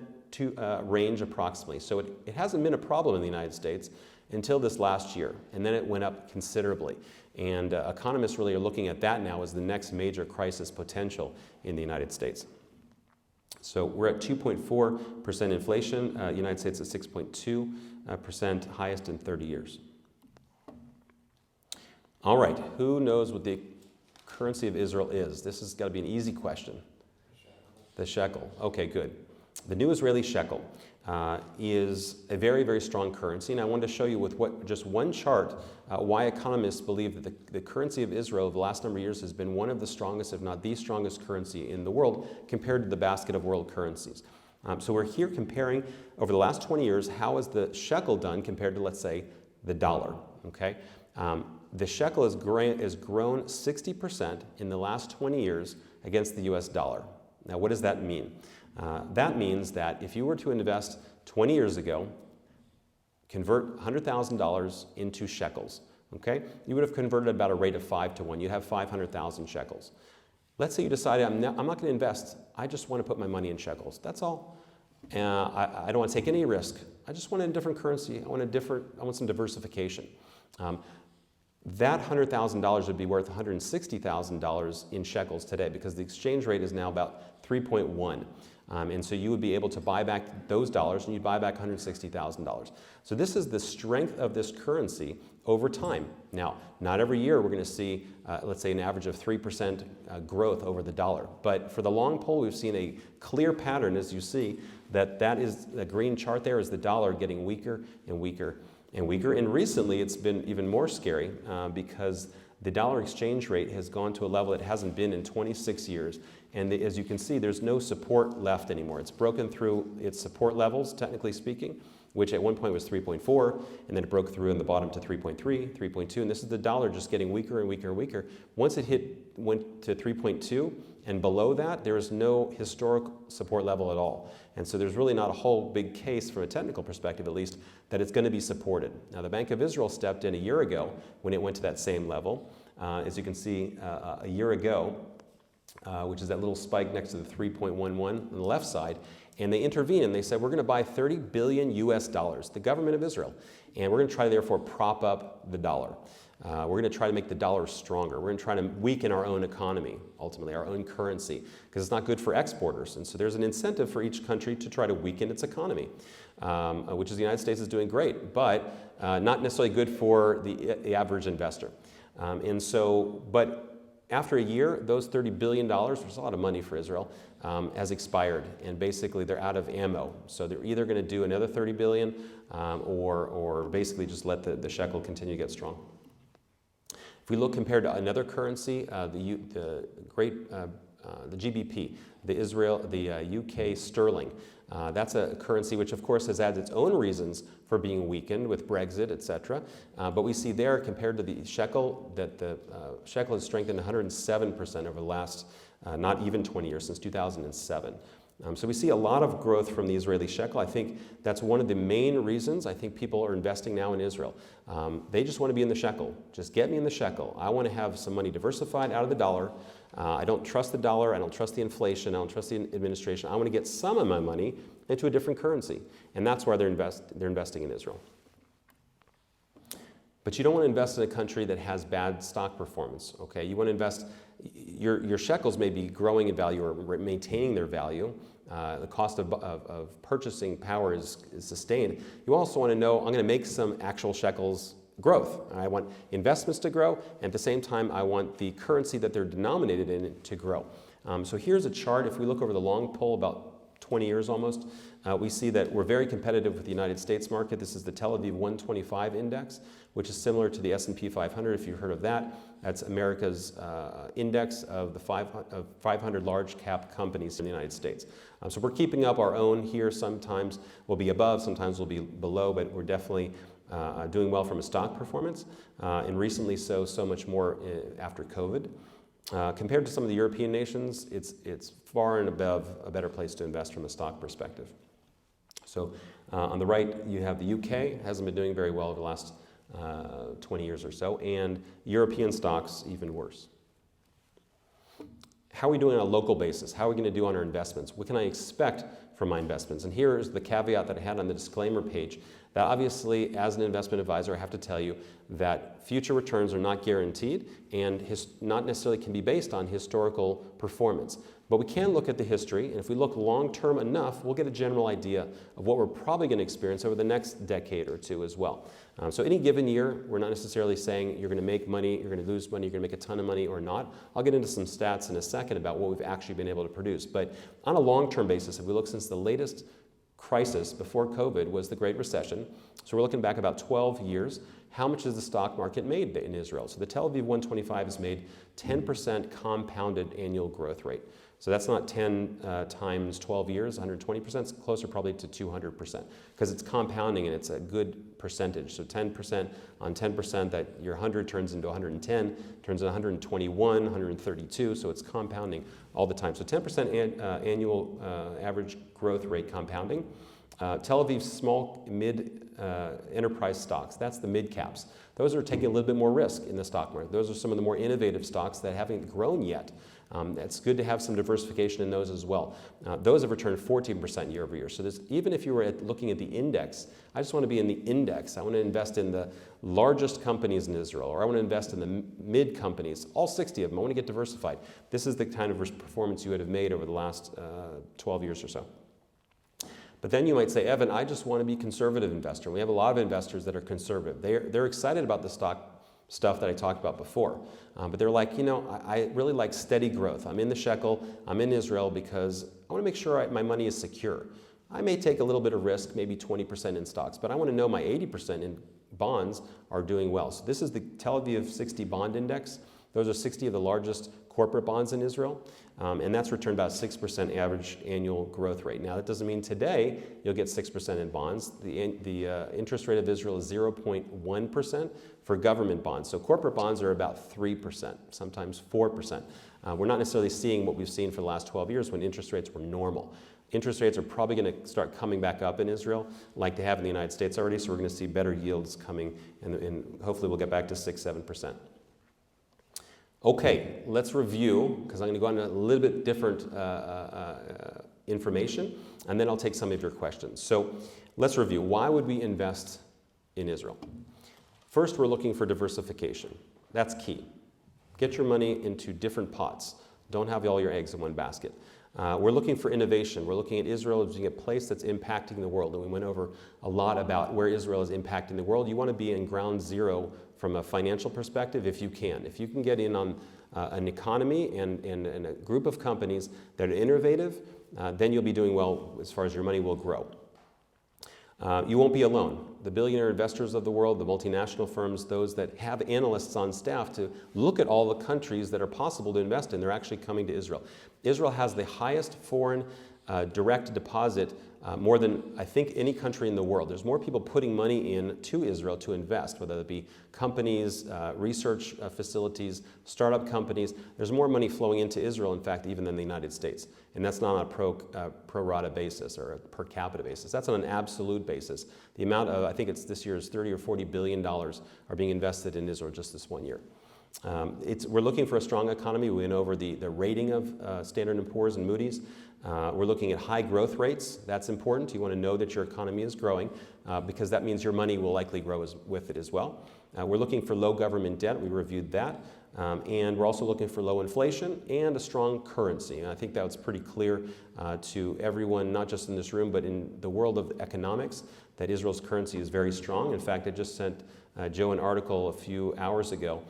range approximately. So it hasn't been a problem in the United States until this last year, and then it went up considerably. And economists really are looking at that now as the next major crisis potential in the United States. So we're at 2.4% inflation, United States at 6.2%, highest in 30 years. All right, who knows what the currency of Israel is? This has got to be an easy question. The shekel. Okay, good. The new Israeli shekel is a very, very strong currency, and I wanted to show you with just one chart why economists believe that the currency of Israel over the last number of years has been one of the strongest, if not the strongest currency in the world compared to the basket of world currencies. So we're here comparing over the last 20 years, how has the shekel done compared to, let's say, the dollar, okay? The shekel has grown 60% in the last 20 years against the US dollar. Now, what does that mean? That means that if you were to invest 20 years ago, convert $100,000 into shekels, okay? You would have converted about a rate of 5 to 1. You'd have 500,000 shekels. Let's say you decided, I'm not going to invest. I just want to put my money in shekels. That's all. I don't want to take any risk. I just want a different currency. I want some diversification. that $100,000 would be worth $160,000 in shekels today, because the exchange rate is now about 3.1. And so you would be able to buy back those dollars, and you'd buy back $160,000. So this is the strength of this currency over time. Now, not every year we're going to see, let's say, an average of 3% growth over the dollar. But for the long pull, we've seen a clear pattern, as you see, that is the green chart there is the dollar getting weaker and weaker and weaker. And recently it's been even more scary because the dollar exchange rate has gone to a level it hasn't been in 26 years. And as you can see, there's no support left anymore. It's broken through its support levels, technically speaking, which at one point was 3.4, and then it broke through in the bottom to 3.3, 3.2, and this is the dollar just getting weaker and weaker and weaker. Once it went to 3.2, and below that, there is no historic support level at all. And so there's really not a whole big case from a technical perspective, at least, that it's going to be supported. Now, the Bank of Israel stepped in a year ago when it went to that same level. As you can see, a year ago, which is that little spike next to the 3.11 on the left side, and they intervened and they said, we're going to buy 30 billion US dollars, the government of Israel, and we're going to try to therefore prop up the dollar. We're going to try to make the dollar stronger. We're going to try to weaken our own economy, ultimately, our own currency, because it's not good for exporters. And so there's an incentive for each country to try to weaken its economy, which is the United States is doing great, but not necessarily good for the average investor. But after a year, those $30 billion, which is a lot of money for Israel, has expired, and basically they're out of ammo. So they're either going to do another $30 billion or basically just let the shekel continue to get strong. If we look compared to another currency, the GBP, the UK sterling, that's a currency which, of course, has had its own reasons for being weakened with Brexit, etc. But we see there, compared to the shekel, that the shekel has strengthened 107% over the last not even 20 years, since 2007. So we see a lot of growth from the Israeli shekel. I think that's one of the main reasons I think people are investing now in Israel. They just want to be in the shekel. Just get me in the shekel. I want to have some money diversified out of the dollar. I don't trust the dollar. I don't trust the inflation. I don't trust the administration. I want to get some of my money into a different currency. And that's why they're investing in Israel. But you don't want to invest in a country that has bad stock performance, okay? You want to invest, your shekels may be growing in value or maintaining their value. The cost of purchasing power is sustained. You also want to know, I'm going to make some actual shekels growth. I want investments to grow, and at the same time, I want the currency that they're denominated in to grow. So here's a chart. If we look over the long pull, about 20 years almost, we see that we're very competitive with the United States market. This is the Tel Aviv 125 index, which is similar to the S&P 500, if you've heard of that. That's America's index of the 500 large cap companies in the United States. So we're keeping up our own here. Sometimes we'll be above, sometimes we'll be below, but we're definitely doing well from a stock performance, and recently so much more after COVID. Compared to some of the European nations, it's far and above a better place to invest from a stock perspective. So on the right, you have the UK, hasn't been doing very well over the last 20 years or so, and European stocks even worse. How are we doing on a local basis? How are we going to do on our investments? What can I expect from my investments? And here's the caveat that I had on the disclaimer page, that obviously as an investment advisor, I have to tell you that future returns are not guaranteed and not necessarily can be based on historical performance. But we can look at the history, and if we look long-term enough, we'll get a general idea of what we're probably going to experience over the next decade or two as well. So any given year, we're not necessarily saying you're going to make money, you're going to lose money, you're going to make a ton of money or not. I'll get into some stats in a second about what we've actually been able to produce. But on a long-term basis, if we look since the latest crisis before COVID was the Great Recession, so we're looking back about 12 years, how much has the stock market made in Israel? So the Tel Aviv 125 has made 10% compounded annual growth rate. So that's not 10 times 12 years, 120%, it's closer probably to 200%, because it's compounding and it's a good percentage. So 10% on 10%, that your 100 turns into 110, turns into 121, 132, so it's compounding all the time. So 10% annual average growth rate compounding. Tel Aviv's small mid enterprise stocks, that's the mid caps. Those are taking a little bit more risk in the stock market. Those are some of the more innovative stocks that haven't grown yet. It's good to have some diversification in those as well. Those have returned 14% year over year. So even if you were looking at the index, I just want to be in the index. I want to invest in the largest companies in Israel, or I want to invest in the mid companies, all 60 of them. I want to get diversified. This is the kind of performance you would have made over the last 12 years or so. But then you might say, Evan, I just want to be a conservative investor. We have a lot of investors that are conservative. They're excited about the stock stuff that I talked about before. But they're like, I really like steady growth. I'm in the shekel, I'm in Israel because I want to make sure my money is secure. I may take a little bit of risk, maybe 20% in stocks, but I want to know my 80% in bonds are doing well. So this is the Tel Aviv 60 bond index. Those are 60 of the largest corporate bonds in Israel, and that's returned about 6% average annual growth rate. Now, that doesn't mean today you'll get 6% in bonds. The interest rate of Israel is 0.1% for government bonds. So corporate bonds are about 3%, sometimes 4%. We're not necessarily seeing what we've seen for the last 12 years when interest rates were normal. Interest rates are probably going to start coming back up in Israel like they have in the United States already, so we're going to see better yields coming, and hopefully we'll get back to 6-7%. Okay, let's review, because I'm going to go into a little bit different information, and then I'll take some of your questions. So let's review. Why would we invest in Israel? First, we're looking for diversification. That's key. Get your money into different pots. Don't have all your eggs in one basket. We're looking for innovation. We're looking at Israel as being a place that's impacting the world, and we went over a lot about where Israel is impacting the world. You want to be in ground zero from a financial perspective if you can. If you can get in on an economy and a group of companies that are innovative, then you'll be doing well as far as your money will grow. You won't be alone. The billionaire investors of the world, the multinational firms, those that have analysts on staff to look at all the countries that are possible to invest in, they're actually coming to Israel. Israel has the highest foreign direct deposit more than, I think, any country in the world. There's more people putting money in to Israel to invest, whether it be companies, research facilities, startup companies. There's more money flowing into Israel, in fact, even than the United States. And that's not on a pro rata basis or a per capita basis. That's on an absolute basis. The amount of, I think it's this year's $30 or $40 billion are being invested in Israel just this 1 year. We're looking for a strong economy. We went over the rating of Standard & Poor's and Moody's. We're looking at high growth rates. That's important. You want to know that your economy is growing because that means your money will likely grow with it as well. We're looking for low government debt. We reviewed that. And we're also looking for low inflation and a strong currency. And I think that was pretty clear to everyone, not just in this room, but in the world of economics, that Israel's currency is very strong. In fact, I just sent Joe an article a few hours ago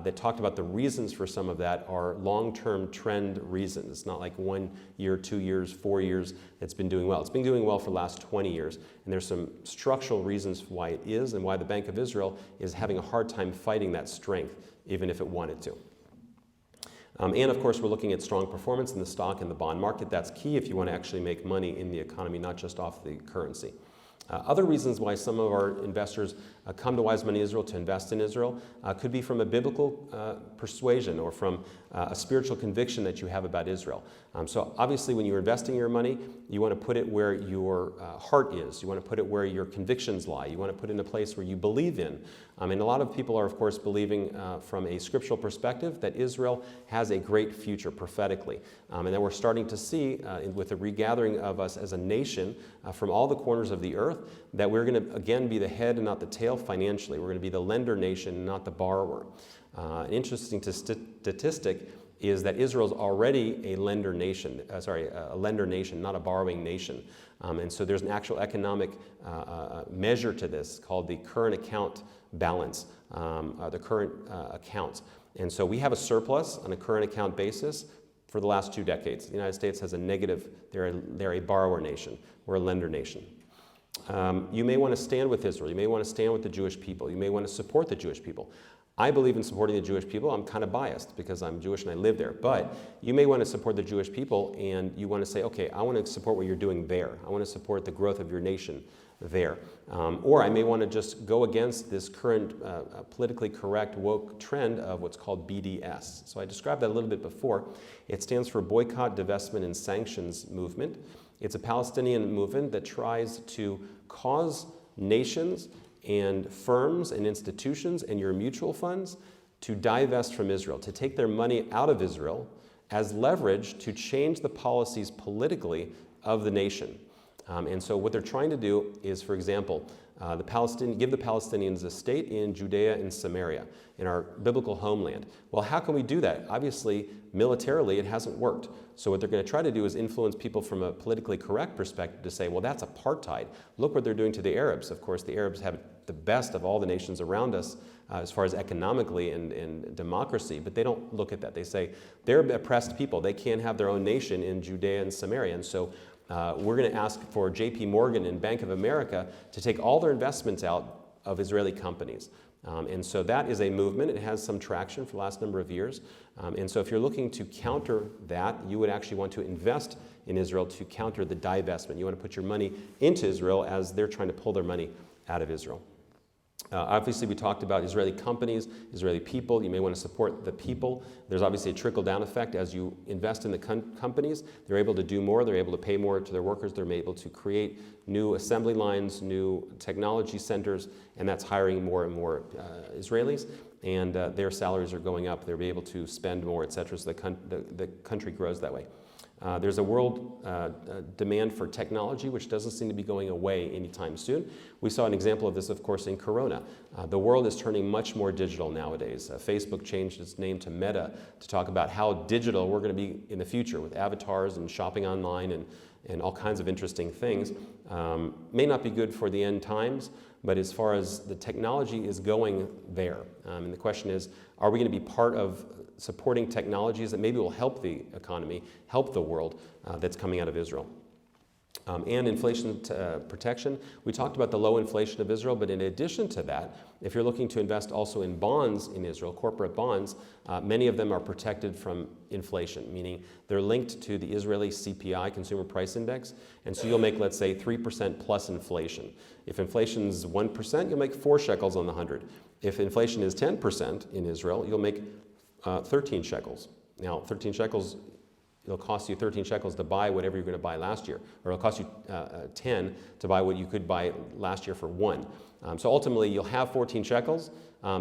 that talked about the reasons for some of that are long-term trend reasons. It's not like 1 year, 2 years, 4 years it's been doing well. It's been doing well for the last 20 years. And there's some structural reasons why it is and why the Bank of Israel is having a hard time fighting that strength, even if it wanted to. And of course, we're looking at strong performance in the stock and the bond market. That's key if you want to actually make money in the economy, not just off the currency. Other reasons why some of our investors come to Wise Money Israel to invest in Israel could be from a biblical persuasion or from a spiritual conviction that you have about Israel. So obviously when you're investing your money, you want to put it where your heart is. You want to put it where your convictions lie. You want to put it in a place where you believe in. And a lot of people are, of course, believing from a scriptural perspective that Israel has a great future prophetically. And that we're starting to see with the regathering of us as a nation from all the corners of the earth that we're going to, again, be the head and not the tail financially. We're going to be the lender nation, not the borrower. An interesting statistic is that Israel is already a lender nation, a lender nation, not a borrowing nation. And so there's an actual economic measure to this called the current account balance, the current accounts. And so we have a surplus on a current account basis for the last 2 decades. The United States has a negative, they're a borrower nation, we're a lender nation. You may want to stand with Israel. You may want to stand with the Jewish people. You may want to support the Jewish people. I believe in supporting the Jewish people. I'm kind of biased because I'm Jewish and I live there. But you may want to support the Jewish people and you want to say, okay, I want to support what you're doing there. I want to support the growth of your nation there. Or I may want to just go against this current politically correct woke trend of what's called BDS. So I described that a little bit before. It stands for Boycott, Divestment, and Sanctions Movement. It's a Palestinian movement that tries to cause nations and firms and institutions and your mutual funds to divest from Israel, to take their money out of Israel as leverage to change the policies politically of the nation. And so what they're trying to do is, for example, give the Palestinians a state in Judea and Samaria, in our biblical homeland. Well, how can we do that? Obviously, militarily, it hasn't worked. So what they're going to try to do is influence people from a politically correct perspective to say, well, that's apartheid. Look what they're doing to the Arabs. Of course, the Arabs have the best of all the nations around us as far as economically and democracy, but they don't look at that. They say they're oppressed people. They can't have their own nation in Judea and Samaria. And so we're going to ask for JP Morgan and Bank of America to take all their investments out of Israeli companies. And so that is a movement. It has some traction for the last number of years. And so if you're looking to counter that, you would actually want to invest in Israel to counter the divestment. You want to put your money into Israel as they're trying to pull their money out of Israel. Obviously, we talked about Israeli companies, Israeli people. You may want to support the people. There's obviously a trickle-down effect. As you invest in the companies, they're able to do more. They're able to pay more to their workers. They're able to create new assembly lines, new technology centers, and that's hiring more and more Israelis. And their salaries are going up. They'll be able to spend more, et cetera, so the country grows that way. There's a world demand for technology, which doesn't seem to be going away anytime soon. We saw an example of this, of course, in Corona. The world is turning much more digital nowadays. Facebook changed its name to Meta to talk about how digital we're going to be in the future with avatars and shopping online and all kinds of interesting things. May not be good for the end times, but as far as the technology is going there. And the question is, are we going to be part of supporting technologies that maybe will help the economy, help the world that's coming out of Israel? And inflation protection. We talked about the low inflation of Israel, but in addition to that, if you're looking to invest also in bonds in Israel, corporate bonds, many of them are protected from inflation, meaning they're linked to the Israeli CPI, Consumer Price Index, and so you'll make, let's say, 3% plus inflation. If inflation is 1%, you'll make 4 shekels on the 100. If inflation is 10% in Israel, you'll make 13 shekels. Now, 13 shekels, it'll cost you 13 shekels to buy whatever you're going to buy last year, or it'll cost you 10 to buy what you could buy last year for 1. So ultimately, you'll have 14 shekels.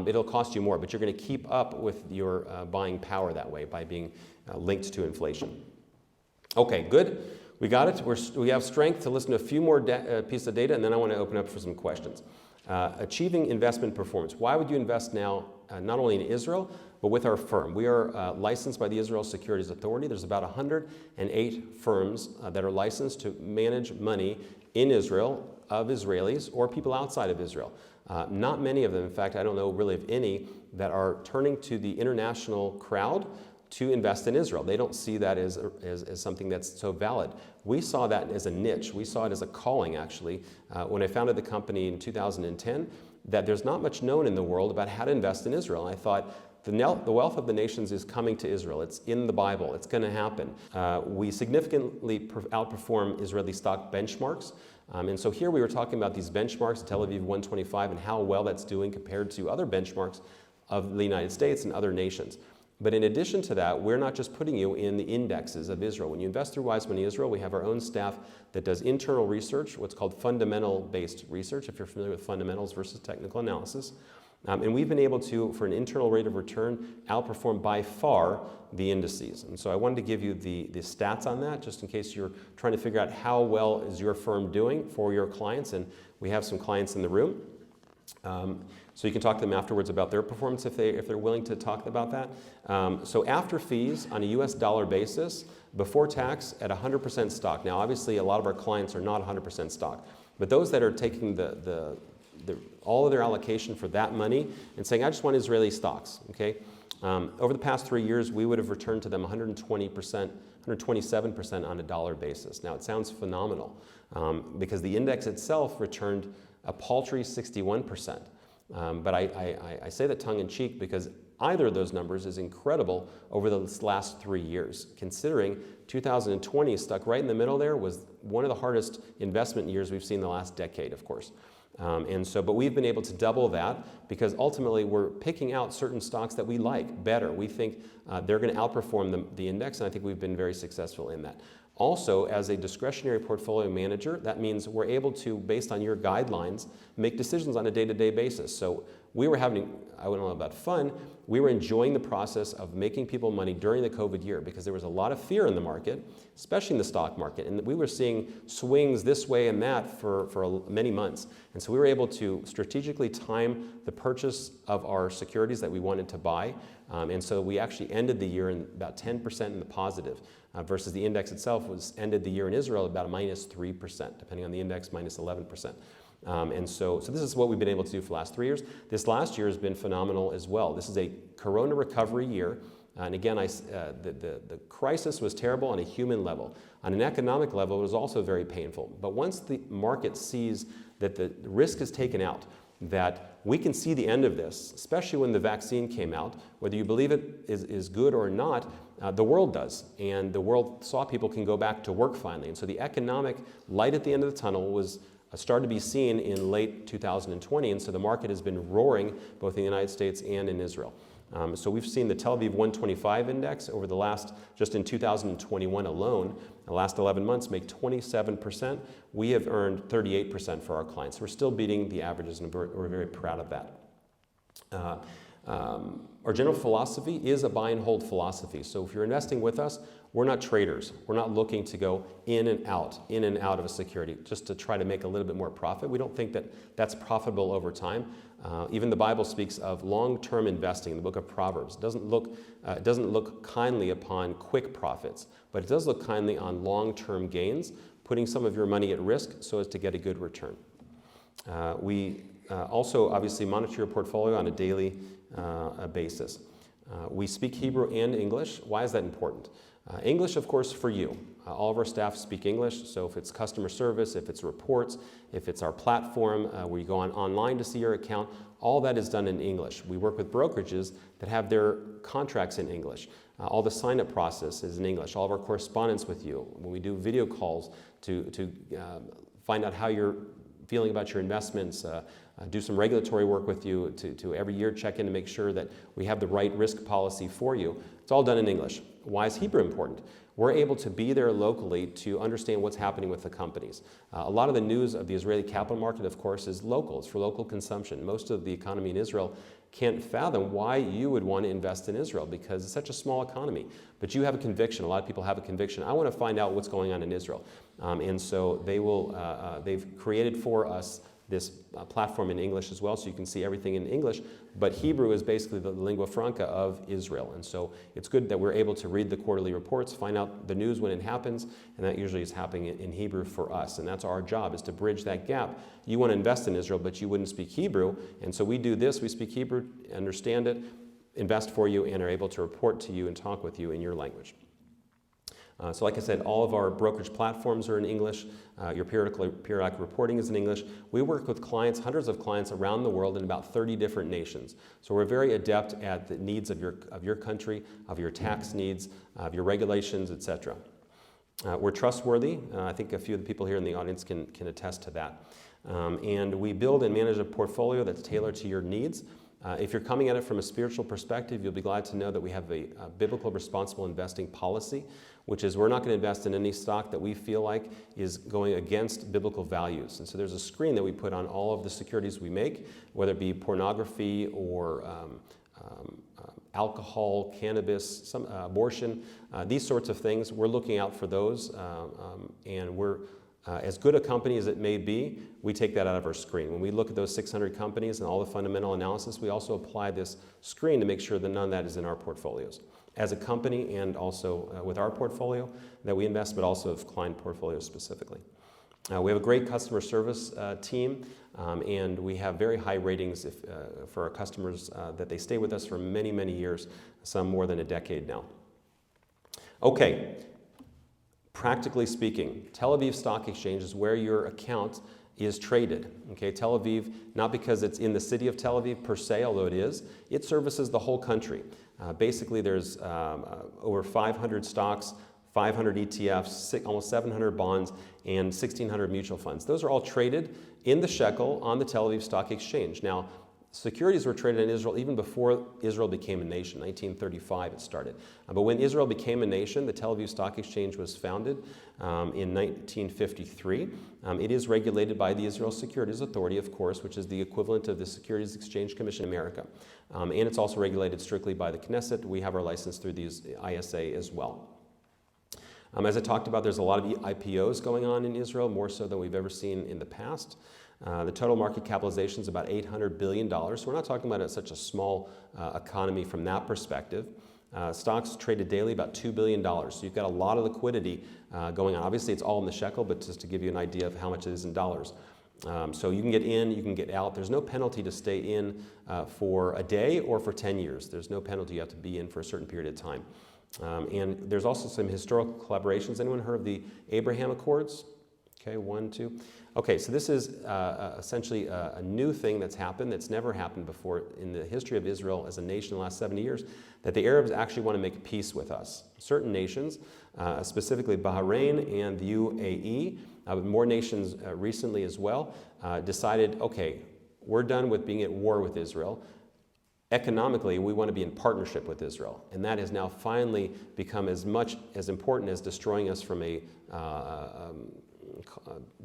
It'll cost you more, but you're going to keep up with your buying power that way by being linked to inflation. Okay, good. We got it. We have strength to listen to a few more pieces of data, and then I want to open up for some questions. Achieving investment performance. Why would you invest now, not only in Israel, but with our firm? We are licensed by the Israel Securities Authority. There's about 108 firms that are licensed to manage money in Israel of Israelis or people outside of Israel. Not many of them, in fact, I don't know really of any, that are turning to the international crowd to invest in Israel. They don't see that as something that's so valid. We saw that as a niche. We saw it as a calling, actually. When I founded the company in 2010, that there's not much known in the world about how to invest in Israel. And I thought, the wealth of the nations is coming to Israel. It's in the Bible. It's going to happen. We significantly outperform Israeli stock benchmarks. And so here we were talking about these benchmarks, Tel Aviv 125, and how well that's doing compared to other benchmarks of the United States and other nations. But in addition to that, we're not just putting you in the indexes of Israel. When you invest through Wise Money Israel, we have our own staff that does internal research, what's called fundamental-based research, if you're familiar with fundamentals versus technical analysis. And we've been able to, for an internal rate of return, outperform by far the indices. And so I wanted to give you the stats on that, just in case you're trying to figure out how well is your firm doing for your clients. And we have some clients in the room. So you can talk to them afterwards about their performance if they're willing to talk about that. So after fees, on a US dollar basis, before tax, at 100% stock. Now, obviously, a lot of our clients are not 100% stock. But those that are taking all of their allocation for that money and saying, I just want Israeli stocks, okay? Over the past 3 years, we would have returned to them 120%, 127% on a dollar basis. Now, it sounds phenomenal because the index itself returned a paltry 61%. But I say that tongue-in-cheek because either of those numbers is incredible over the last 3 years, considering 2020 stuck right in the middle there was one of the hardest investment years we've seen in the last decade, of course. But we've been able to double that because ultimately we're picking out certain stocks that we like better. We think they're going to outperform the index, and I think we've been very successful in that. Also, as a discretionary portfolio manager, that means we're able to, based on your guidelines, make decisions on a day-to-day basis. So we were having, I don't know about fun, we were enjoying the process of making people money during the COVID year because there was a lot of fear in the market, especially in the stock market, and we were seeing swings this way and that for many months. And so we were able to strategically time the purchase of our securities that we wanted to buy, and so we actually ended the year in about 10% in the positive, versus the index itself ended the year in Israel about a -3%, depending on the index, -11%. And so this is what we've been able to do for the last 3 years. This last year has been phenomenal as well. This is a Corona recovery year. And again, the crisis was terrible on a human level. On an economic level, it was also very painful. But once the market sees that the risk is taken out, that we can see the end of this, especially when the vaccine came out, whether you believe it is good or not, the world does. And the world saw people can go back to work finally. And so the economic light at the end of the tunnel was started to be seen in late 2020, and so the market has been roaring both in the United States and in Israel. So we've seen the Tel Aviv 125 index over the last, just in 2021 alone, the last 11 months make 27%. We have earned 38% for our clients. We're still beating the averages, and we're very proud of that. Our general philosophy is a buy and hold philosophy. So if you're investing with us, we're not traders. We're not looking to go in and out of a security just to try to make a little bit more profit. We don't think that that's profitable over time. Even the Bible speaks of long-term investing in the book of Proverbs. It doesn't look kindly upon quick profits, but it does look kindly on long-term gains, putting some of your money at risk so as to get a good return. We also obviously monitor your portfolio on a daily basis. We speak Hebrew and English. Why is that important? English, of course, for you. All of our staff speak English, so if it's customer service, if it's reports, if it's our platform where you go online to see your account, all that is done in English. We work with brokerages that have their contracts in English. All the sign-up process is in English. All of our correspondence with you, when we do video calls to find out how you're feeling about your investments, do some regulatory work with you to every year check in to make sure that we have the right risk policy for you. It's all done in English. Why is Hebrew important? We're able to be there locally to understand what's happening with the companies. A lot of the news of the Israeli capital market, of course, is local. It's for local consumption. Most of the economy in Israel can't fathom why you would want to invest in Israel because it's such a small economy. But you have a conviction. A lot of people have a conviction. I want to find out what's going on in Israel. And so they've created for us this platform in English as well, so you can see everything in English, but Hebrew is basically the lingua franca of Israel, and so it's good that we're able to read the quarterly reports, find out the news when it happens, and that usually is happening in Hebrew for us, and that's our job, is to bridge that gap. You want to invest in Israel, but you wouldn't speak Hebrew, and so we do this, we speak Hebrew, understand it, invest for you, and are able to report to you and talk with you in your language. So like I said, all of our brokerage platforms are in English. Your periodic reporting is in English. We work with clients, hundreds of clients around the world in about 30 different nations. So we're very adept at the needs of your country, of your tax needs, of your regulations, etc. We're trustworthy. I think a few of the people here in the audience can attest to that. And we build and manage a portfolio that's tailored to your needs. If you're coming at it from a spiritual perspective, you'll be glad to know that we have a biblical responsible investing policy, which is we're not going to invest in any stock that we feel like is going against biblical values. And so there's a screen that we put on all of the securities we make, whether it be pornography or alcohol, cannabis, abortion, these sorts of things. We're looking out for those, and we're as good a company as it may be, we take that out of our screen. When we look at those 600 companies and all the fundamental analysis, we also apply this screen to make sure that none of that is in our portfolios. As a company and also with our portfolio that we invest, but also of client portfolios specifically. We have a great customer service team, and we have very high ratings for our customers that they stay with us for many, many years, some more than a decade now. Okay. Practically speaking, Tel Aviv Stock Exchange is where your account is traded. Okay, Tel Aviv, not because it's in the city of Tel Aviv per se, although it is, it services the whole country. Basically, there's over 500 stocks, 500 ETFs, almost 700 bonds, and 1,600 mutual funds. Those are all traded in the shekel on the Tel Aviv Stock Exchange. Now, Securities were traded in Israel even before Israel became a nation. 1935 it started. But when Israel became a nation, the Tel Aviv Stock Exchange was founded in 1953. It is regulated by the Israel Securities Authority, of course, which is the equivalent of the Securities Exchange Commission in America. And it's also regulated strictly by the Knesset. We have our license through the ISA as well. As I talked about, there's a lot of IPOs going on in Israel, more so than we've ever seen in the past. The total market capitalization is about $800 billion. So we're not talking about such a small economy from that perspective. Stocks traded daily about $2 billion. So you've got a lot of liquidity going on. Obviously, it's all in the shekel, but just to give you an idea of how much it is in dollars. So you can get in, you can get out. There's no penalty to stay in for a day or for 10 years. There's no penalty. You have to be in for a certain period of time. And there's also some historical collaborations. Anyone heard of the Abraham Accords? Okay, 1, 2. Okay, so this is essentially a new thing that's happened that's never happened before in the history of Israel as a nation in the last 70 years, that the Arabs actually want to make peace with us. Certain nations, specifically Bahrain and the UAE, but more nations recently as well, decided, okay, we're done with being at war with Israel. Economically, we want to be in partnership with Israel. And that has now finally become as much as important as destroying us from a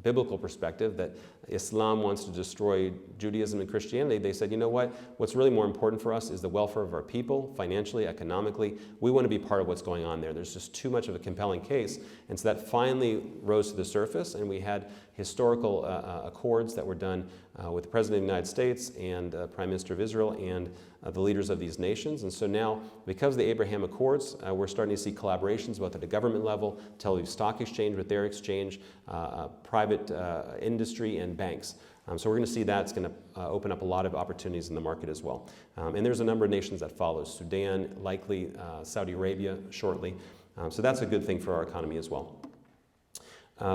biblical perspective, that Islam wants to destroy Judaism and Christianity. They said, you know what? What's really more important for us is the welfare of our people, financially, economically. We want to be part of what's going on there. There's just too much of a compelling case. And so that finally rose to the surface, and we had historical accords that were done with the President of the United States and Prime Minister of Israel and the leaders of these nations. And so now, because of the Abraham Accords, we're starting to see collaborations both at the government level, Tel Aviv Stock Exchange with their exchange, private industry, and banks. So we're going to see that's going to open up a lot of opportunities in the market as well. And there's a number of nations that follow. Sudan, likely Saudi Arabia shortly. So that's a good thing for our economy as well.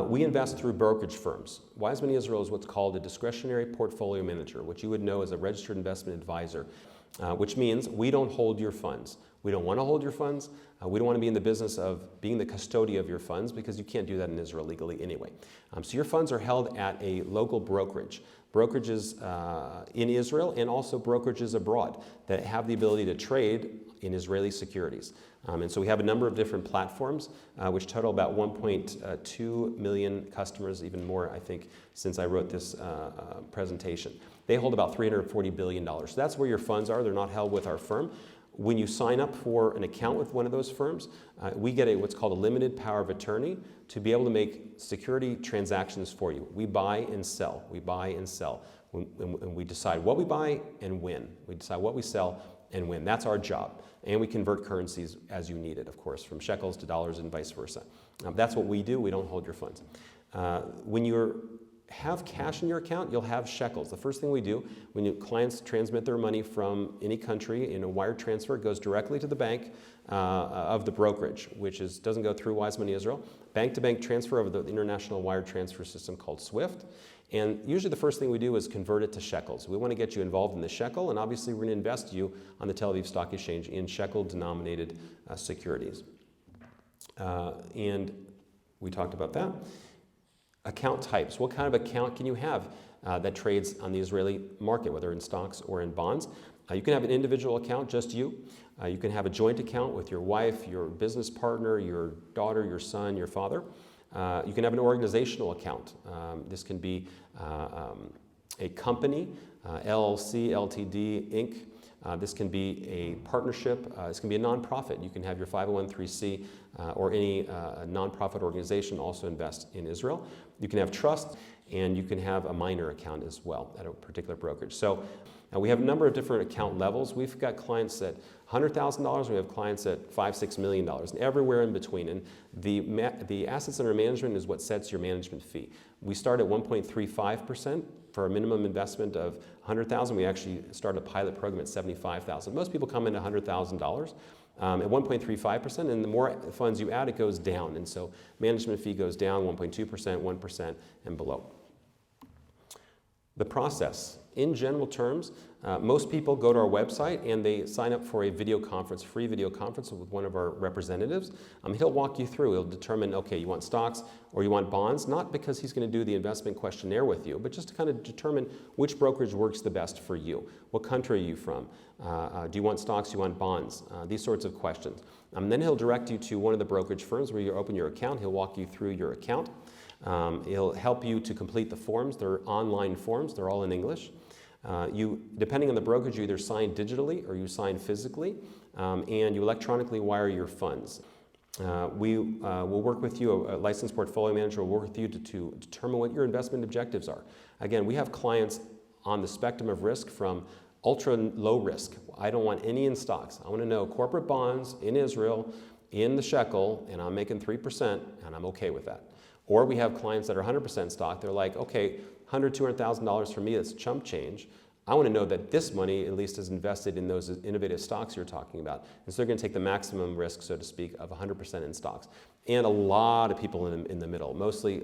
We invest through brokerage firms. Wise Money Israel is what's called a discretionary portfolio manager, which you would know as a registered investment advisor, which means we don't hold your funds. We don't want to hold your funds. We don't want to be in the business of being the custodian of your funds, because you can't do that in Israel legally anyway. So your funds are held at a local brokerage. Brokerages in Israel and also brokerages abroad that have the ability to trade in Israeli securities. And so we have a number of different platforms, which total about 1.2 million customers, even more, I think, since I wrote this presentation. They hold about $340 billion. So that's where your funds are. They're not held with our firm. When you sign up for an account with one of those firms, we get what's called a limited power of attorney to be able to make security transactions for you. We buy and sell. We buy and sell. And we decide what we buy and when. We decide what we sell and when. That's our job. And we convert currencies as you need it, of course, from shekels to dollars and vice versa. That's what we do. We don't hold your funds. When you have cash in your account, you'll have shekels. The first thing we do when clients transmit their money from any country in a wire transfer, it goes directly to the bank of the brokerage, which doesn't go through Wise Money Israel. Bank-to-bank transfer over the international wire transfer system called SWIFT. And usually the first thing we do is convert it to shekels. We want to get you involved in the shekel, and obviously we're going to invest you on the Tel Aviv Stock Exchange in shekel-denominated securities. And we talked about that. Account types. What kind of account can you have that trades on the Israeli market, whether in stocks or in bonds? You can have an individual account, just you. You can have a joint account with your wife, your business partner, your daughter, your son, your father. You can have an organizational account. This can be a company, LLC, LTD, Inc. This can be a partnership. This can be a nonprofit. You can have your 501(c)(3) or any nonprofit organization also invest in Israel. You can have trust, and you can have a minor account as well at a particular brokerage. So we have a number of different account levels. We've got clients at $100,000. We have clients at $5-6 million, and everywhere in between. And the assets under management is what sets your management fee. We start at 1.35% for a minimum investment of $100,000. We actually start a pilot program at $75,000. Most people come in at $100,000. At 1.35%, and the more funds you add, it goes down. And so management fee goes down 1.2%, 1%, and below. The process. In general terms, most people go to our website and they sign up for a video conference, free video conference with one of our representatives. He'll walk you through. He'll determine, okay, you want stocks or you want bonds, not because he's going to do the investment questionnaire with you, but just to kind of determine which brokerage works the best for you. What country are you from? Do you want stocks? Do you want bonds? These sorts of questions. Then he'll direct you to one of the brokerage firms where you open your account. He'll walk you through your account. He'll help you to complete the forms. They're online forms. They're all in English. Depending on the brokerage, you either sign digitally or you sign physically, and you electronically wire your funds. We will work with you, a licensed portfolio manager will work with you to determine what your investment objectives are. Again, we have clients on the spectrum of risk from ultra low risk. I don't want any in stocks. I want to know corporate bonds in Israel, in the shekel, and I'm making 3%, and I'm okay with that. Or we have clients that are 100% stock. They're like, okay, $100,000, $200,000 for me, that's chump change. I want to know that this money at least is invested in those innovative stocks you're talking about. And so they're going to take the maximum risk, so to speak, of 100% in stocks. And a lot of people in the middle, mostly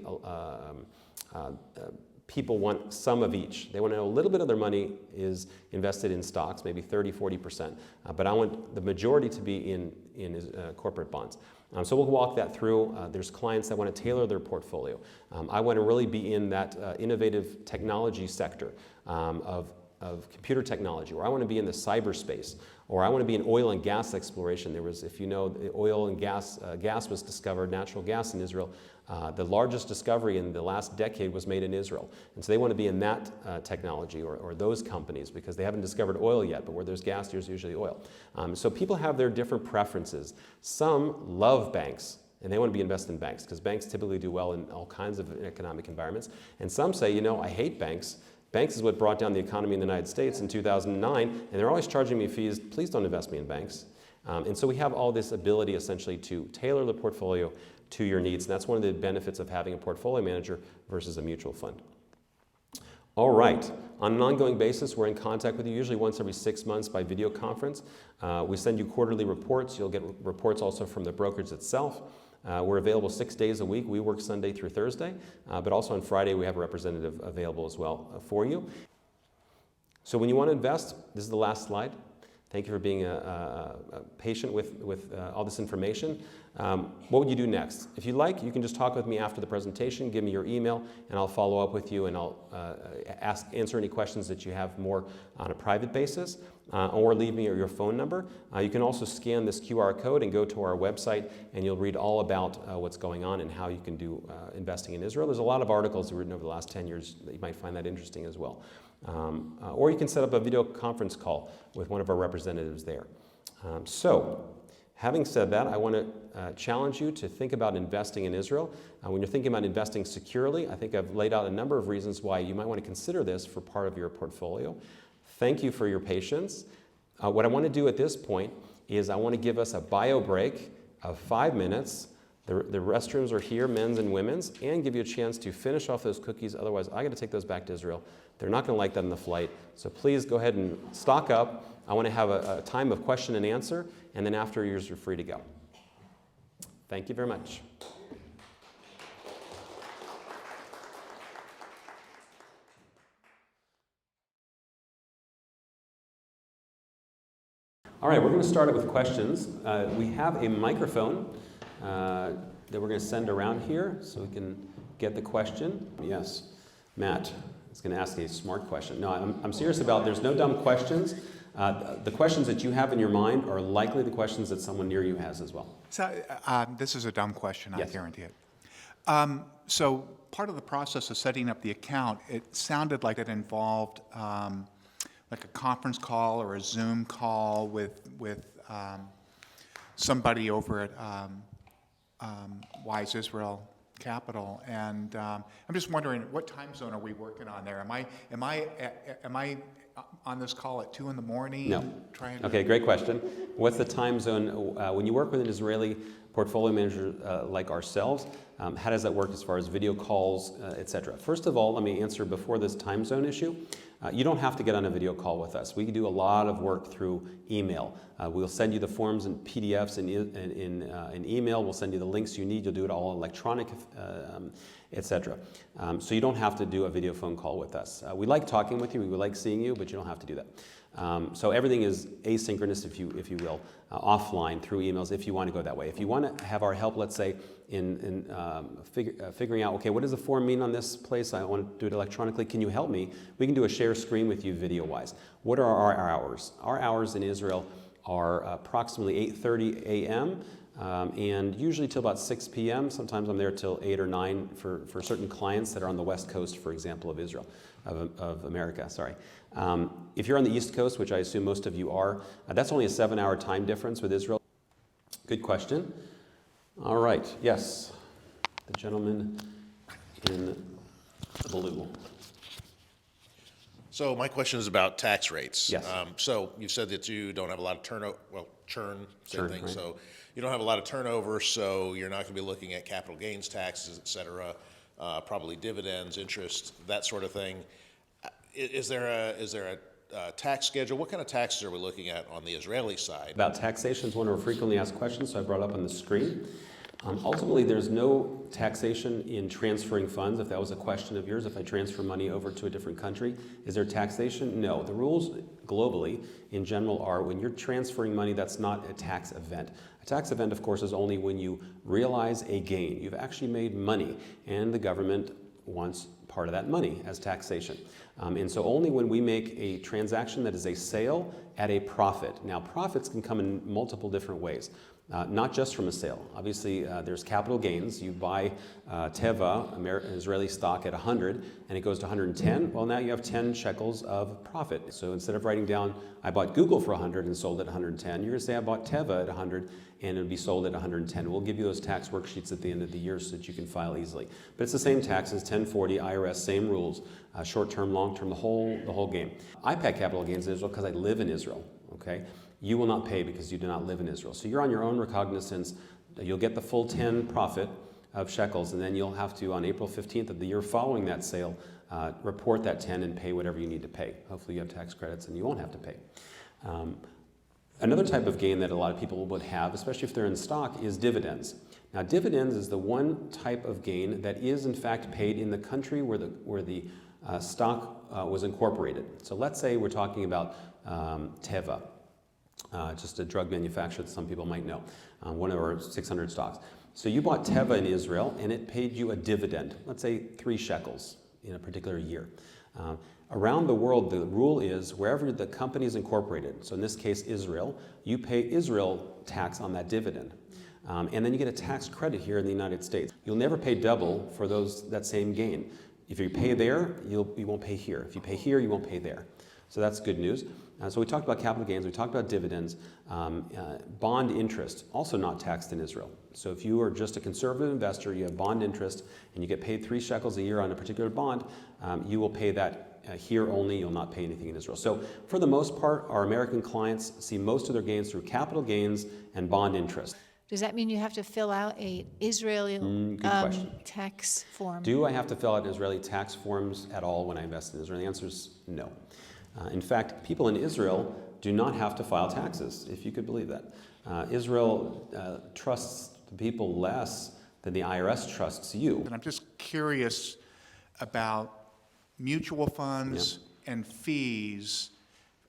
people want some of each. They want to know a little bit of their money is invested in stocks, maybe 30, 40%. But I want the majority to be in corporate bonds. So we'll walk that through. There's clients that want to tailor their portfolio. I want to really be in that innovative technology sector of computer technology, or I want to be in the cyberspace, or I want to be in oil and gas exploration. There was, if you know, oil and gas was discovered, natural gas in Israel. The largest discovery in the last decade was made in Israel. And so they want to be in that technology or those companies because they haven't discovered oil yet, but where there's gas, there's usually oil. So people have their different preferences. Some love banks, and they want to be invested in banks because banks typically do well in all kinds of economic environments. And some say, you know, I hate banks. Banks is what brought down the economy in the United States in 2009, and they're always charging me fees. Please don't invest me in banks. And so we have all this ability essentially to tailor the portfolio to your needs. And that's one of the benefits of having a portfolio manager versus a mutual fund. All right, on an ongoing basis, we're in contact with you usually once every 6 months by video conference. We send you quarterly reports. You'll get reports also from the brokerage itself. We're available 6 days a week. We work Sunday through Thursday, but also on Friday we have a representative available as well for you. So when you want to invest, this is the last slide. Thank you for being patient with all this information. What would you do next? If you'd like, you can just talk with me after the presentation, give me your email, and I'll follow up with you and I'll answer any questions that you have more on a private basis, or leave me your phone number. You can also scan this QR code and go to our website and you'll read all about what's going on and how you can do investing in Israel. There's a lot of articles written over the last 10 years that you might find that interesting as well. Or you can set up a video conference call with one of our representatives there. So, having said that, I want to challenge you to think about investing in Israel. When you're thinking about investing securely, I think I've laid out a number of reasons why you might want to consider this for part of your portfolio. Thank you for your patience. What I want to do at this point is I want to give us a bio break of 5 minutes. The restrooms are here, men's and women's, and give you a chance to finish off those cookies. Otherwise, I got to take those back to Israel. They're not going to like that on the flight. So please go ahead and stock up. I want to have a time of question and answer, and then after yours, you're free to go. Thank you very much. All right, we're going to start it with questions. We have a microphone that we're going to send around here so we can get the question. Yes, Matt is going to ask a smart question. No, I'm serious about there's no dumb questions. The questions that you have in your mind are likely the questions that someone near you has as well. So this is a dumb question, Yes. I guarantee it. So part of the process of setting up the account, it sounded like it involved like a conference call or a Zoom call with somebody over at Wise Israel Capital, and I'm just wondering what time zone are we working on there? Am I on this call at 2 in the morning? No. Okay, great question. What's the time zone? When you work with an Israeli portfolio manager like ourselves, how does that work as far as video calls, etc.? First of all, let me answer before this time zone issue. You don't have to get on a video call with us. We do a lot of work through email. We'll send you the forms and PDFs in email. We'll send you the links you need. You'll do it all electronic, etc. So you don't have to do a video phone call with us. We like talking with you. We like seeing you, but you don't have to do that. So everything is asynchronous, if you will, offline through emails if you want to go that way. If you want to have our help, let's say, in figuring out, okay, what does the form mean on this place? I want to do it electronically. Can you help me? We can do a share screen with you video-wise. What are our hours? Our hours in Israel are approximately 8:30 a.m. And usually till about 6 p.m. Sometimes I'm there till 8 or 9 for certain clients that are on the west coast, for example, of Israel, of America, sorry. If you're on the east coast, which I assume most of you are, that's only a 7-hour time difference with Israel. Good question. All right, yes, the gentleman in blue. So my question is about tax rates. Yes. So you said that you don't have a lot of turnover, churn, same Churn, thing. right. So you don't have a lot of turnover, so you're not going to be looking at capital gains taxes, et cetera, probably dividends, interest, that sort of thing. Is there a tax schedule? What kind of taxes are we looking at on the Israeli side? About taxation is one of our frequently asked questions, so I brought it up on the screen. Ultimately, there's no taxation in transferring funds. If that was a question of yours, if I transfer money over to a different country, is there taxation? No. The rules globally, in general, are when you're transferring money, that's not a tax event. A tax event, of course, is only when you realize a gain. You've actually made money, and the government wants part of that money as taxation. And so only when we make a transaction that is a sale at a profit. Now, profits can come in multiple different ways. Not just from a sale. Obviously, there's capital gains. You buy Teva, Israeli stock, at 100, and it goes to 110. Well, now you have 10 shekels of profit. So instead of writing down, I bought Google for 100 and sold at 110, you're going to say I bought Teva at 100 and it would be sold at 110. We'll give you those tax worksheets at the end of the year so that you can file easily. But it's the same taxes, 1040, IRS, same rules, short-term, long-term, the whole game. I pay capital gains in Israel because I live in Israel, okay? You will not pay because you do not live in Israel. So you're on your own recognizance. You'll get the full 10 profit of shekels, and then you'll have to, on April 15th of the year following that sale, report that 10 and pay whatever you need to pay. Hopefully you have tax credits and you won't have to pay. Another type of gain that a lot of people would have, especially if they're in stock, is dividends. Now, dividends is the one type of gain that is in fact paid in the country where the stock was incorporated. So let's say we're talking about Teva. Just a drug manufacturer that some people might know, one of our 600 stocks. So you bought Teva in Israel and it paid you a dividend, let's say 3 shekels in a particular year. Around the world, the rule is wherever the company is incorporated, so in this case Israel, you pay Israel tax on that dividend. And then you get a tax credit here in the United States. You'll never pay double for that same gain. If you pay there, you won't pay here. If you pay here, you won't pay there. So that's good news. So we talked about capital gains, we talked about dividends. Bond interest, also not taxed in Israel. So if you are just a conservative investor, you have bond interest, and you get paid 3 shekels a year on a particular bond, you will pay that here only, you'll not pay anything in Israel. So for the most part, our American clients see most of their gains through capital gains and bond interest. Does that mean you have to fill out a Israeli tax form? Do I have to fill out Israeli tax forms at all when I invest in Israel? The answer is no. In fact, people in Israel do not have to file taxes, if you could believe that. Israel trusts the people less than the IRS trusts you. And I'm just curious about mutual funds and fees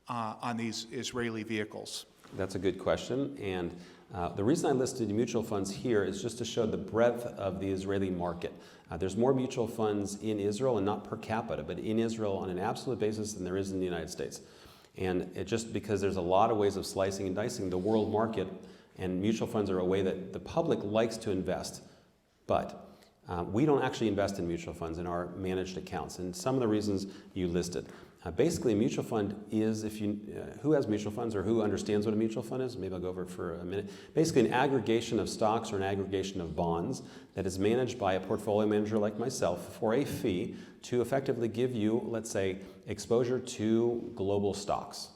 on these Israeli vehicles. That's a good question. And the reason I listed mutual funds here is just to show the breadth of the Israeli market. There's more mutual funds in Israel, and not per capita, but in Israel on an absolute basis than there is in the United States. And it just because there's a lot of ways of slicing and dicing the world market, and mutual funds are a way that the public likes to invest. But we don't actually invest in mutual funds in our managed accounts, and some of the reasons you listed. Basically, a mutual fund is, who has mutual funds or who understands what a mutual fund is? Maybe I'll go over it for a minute. Basically, an aggregation of stocks or an aggregation of bonds that is managed by a portfolio manager like myself for a fee to effectively give you, let's say, exposure to global stocks,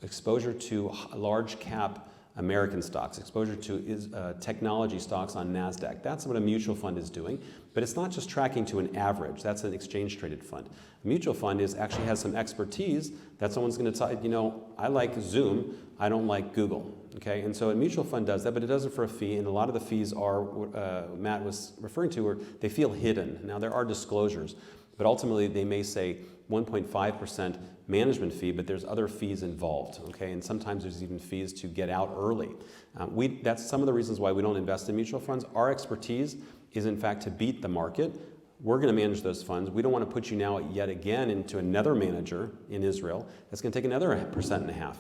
exposure to large cap American stocks, exposure to technology stocks on NASDAQ. That's what a mutual fund is doing, but it's not just tracking to an average. That's an exchange-traded fund. A mutual fund actually has some expertise that someone's going to tell you know, I like Zoom, I don't like Google. Okay, and so a mutual fund does that, but it does it for a fee, and a lot of the fees are what Matt was referring to, where they feel hidden. Now there are disclosures, but ultimately they may say 1.5% management fee, but there's other fees involved, okay? And sometimes there's even fees to get out early. That's some of the reasons why we don't invest in mutual funds. Our expertise is in fact to beat the market. We're going to manage those funds. We don't want to put you now yet again into another manager in Israel that's going to take another 1.5%.